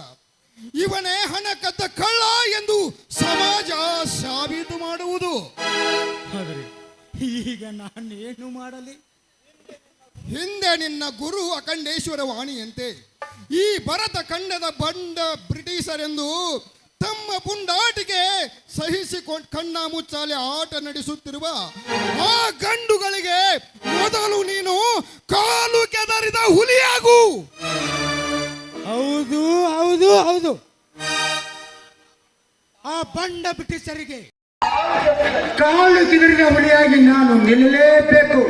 ಇವನೇ ಹಣ ಕದ್ದ ಕಳ್ಳ ಎಂದು ಸಮಾಜ ಸಾಬೀತು ಮಾಡುವುದು. ಆದರೆ ಈಗ ನಾನೇನು ಮಾಡಲಿ? ಹಿಂದೆ ನಿನ್ನ ಗುರು ಅಖಂಡೇಶ್ವರ ವಾಣಿಯಂತೆ ಈ ಭರತ ಖಂಡದ ಬಂಡ ಬ್ರಿಟಿಷರೆಂದು ತಮ್ಮ ಪುಂಡಾಟಿಗೆ ಸಹಿಸಿಕೊಂಡು ಕಣ್ಣ ಮುಚ್ಚಾಲೆ ಆಟ ನಡೆಸುತ್ತಿರುವ ಆ ಗಂಡುಗಳಿಗೆ ಮೊದಲು ನೀನು ಕಾಲು ಕೆದರಿದ ಹುಲಿಯಾಗು. ಹೌದು ಹೌದು ಹೌದು, ಆ ಬಂಡ ಬ್ರಿಟಿಷರಿಗೆ ಕಾಲು ಕಿದರಿದ ಹುಲಿಯಾಗಿ ನಾನು ನಿಲ್ಲಲೇಬೇಕು.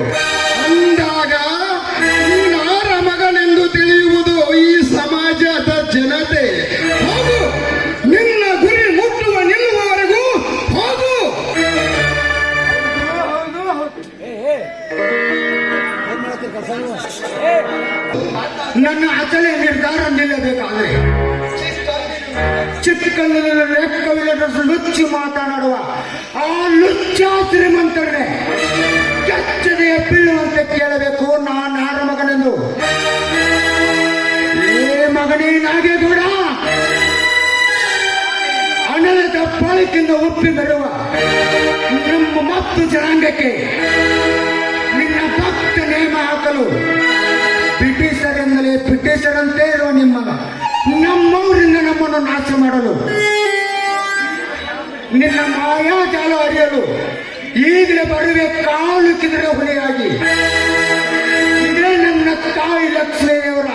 ಅಂದಾಗ ನೀನಾರ ಮಗನೆಂದು ತಿಳಿಯುವುದು ಈ ಸಮಾಜದ ಜನತೆ. ಹೋಗು, ನಿನ್ನ ಗುರಿ ಮುಟ್ಟುವ ನಿಲ್ಲುವವರೆಗೂ ಹೋಗು. ನನ್ನ ಅಚಲೆ ನಿರ್ಧಾರ ನಿಲ್ಲಬೇಕಾದ್ರೆ ಚಿಕ್ಕಕಲ್ಲಿನ ಲೆಕ್ಕವಿಲ್ಲದ ಲುಚ್ಚು ಮಾತನಾಡುವ ಆ ಲುಚ್ಚ ಶ್ರೀಮಂತರನ್ನೇ ಕೆಚ್ಚದೆಯ ಬೀಳುವಂತೆ ಕೇಳಬೇಕು ನಾನಾರ ಮಗನೆಂದು. ಏ ಮಗನೇ ನಾಗೇಗೌಡ, ಹಣದ ಬಾಳಿಕೆಯಿಂದ ಒಪ್ಪಿ ಬರುವ ನಮ್ಮ ಮತ್ತು ಜನಾಂಗಕ್ಕೆ ನಿನ್ನ ಭಕ್ತ ನೇಮ ಹಾಕಲು ಬ್ರಿಟಿಷರಿಂದಲೇ ಬ್ರಿಟಿಷರಂತೆ ಇರುವ ನಿಮ್ಮನ್ನ ನಮ್ಮವರಿಂದ ನಮ್ಮನ್ನು ನಾಶ ಮಾಡಲು ನಿನ್ನ ಮಾಯಾಜಾಲ ಅರಿಯಲು ಈಗಲೇ ಬರುವೆ ಕಾಲು ಕಿದರ ಹುಲಿಯಾಗಿ. ಇದೇ ನನ್ನ ತಾಯಿ ಲಕ್ಷ್ಮಿಯವರ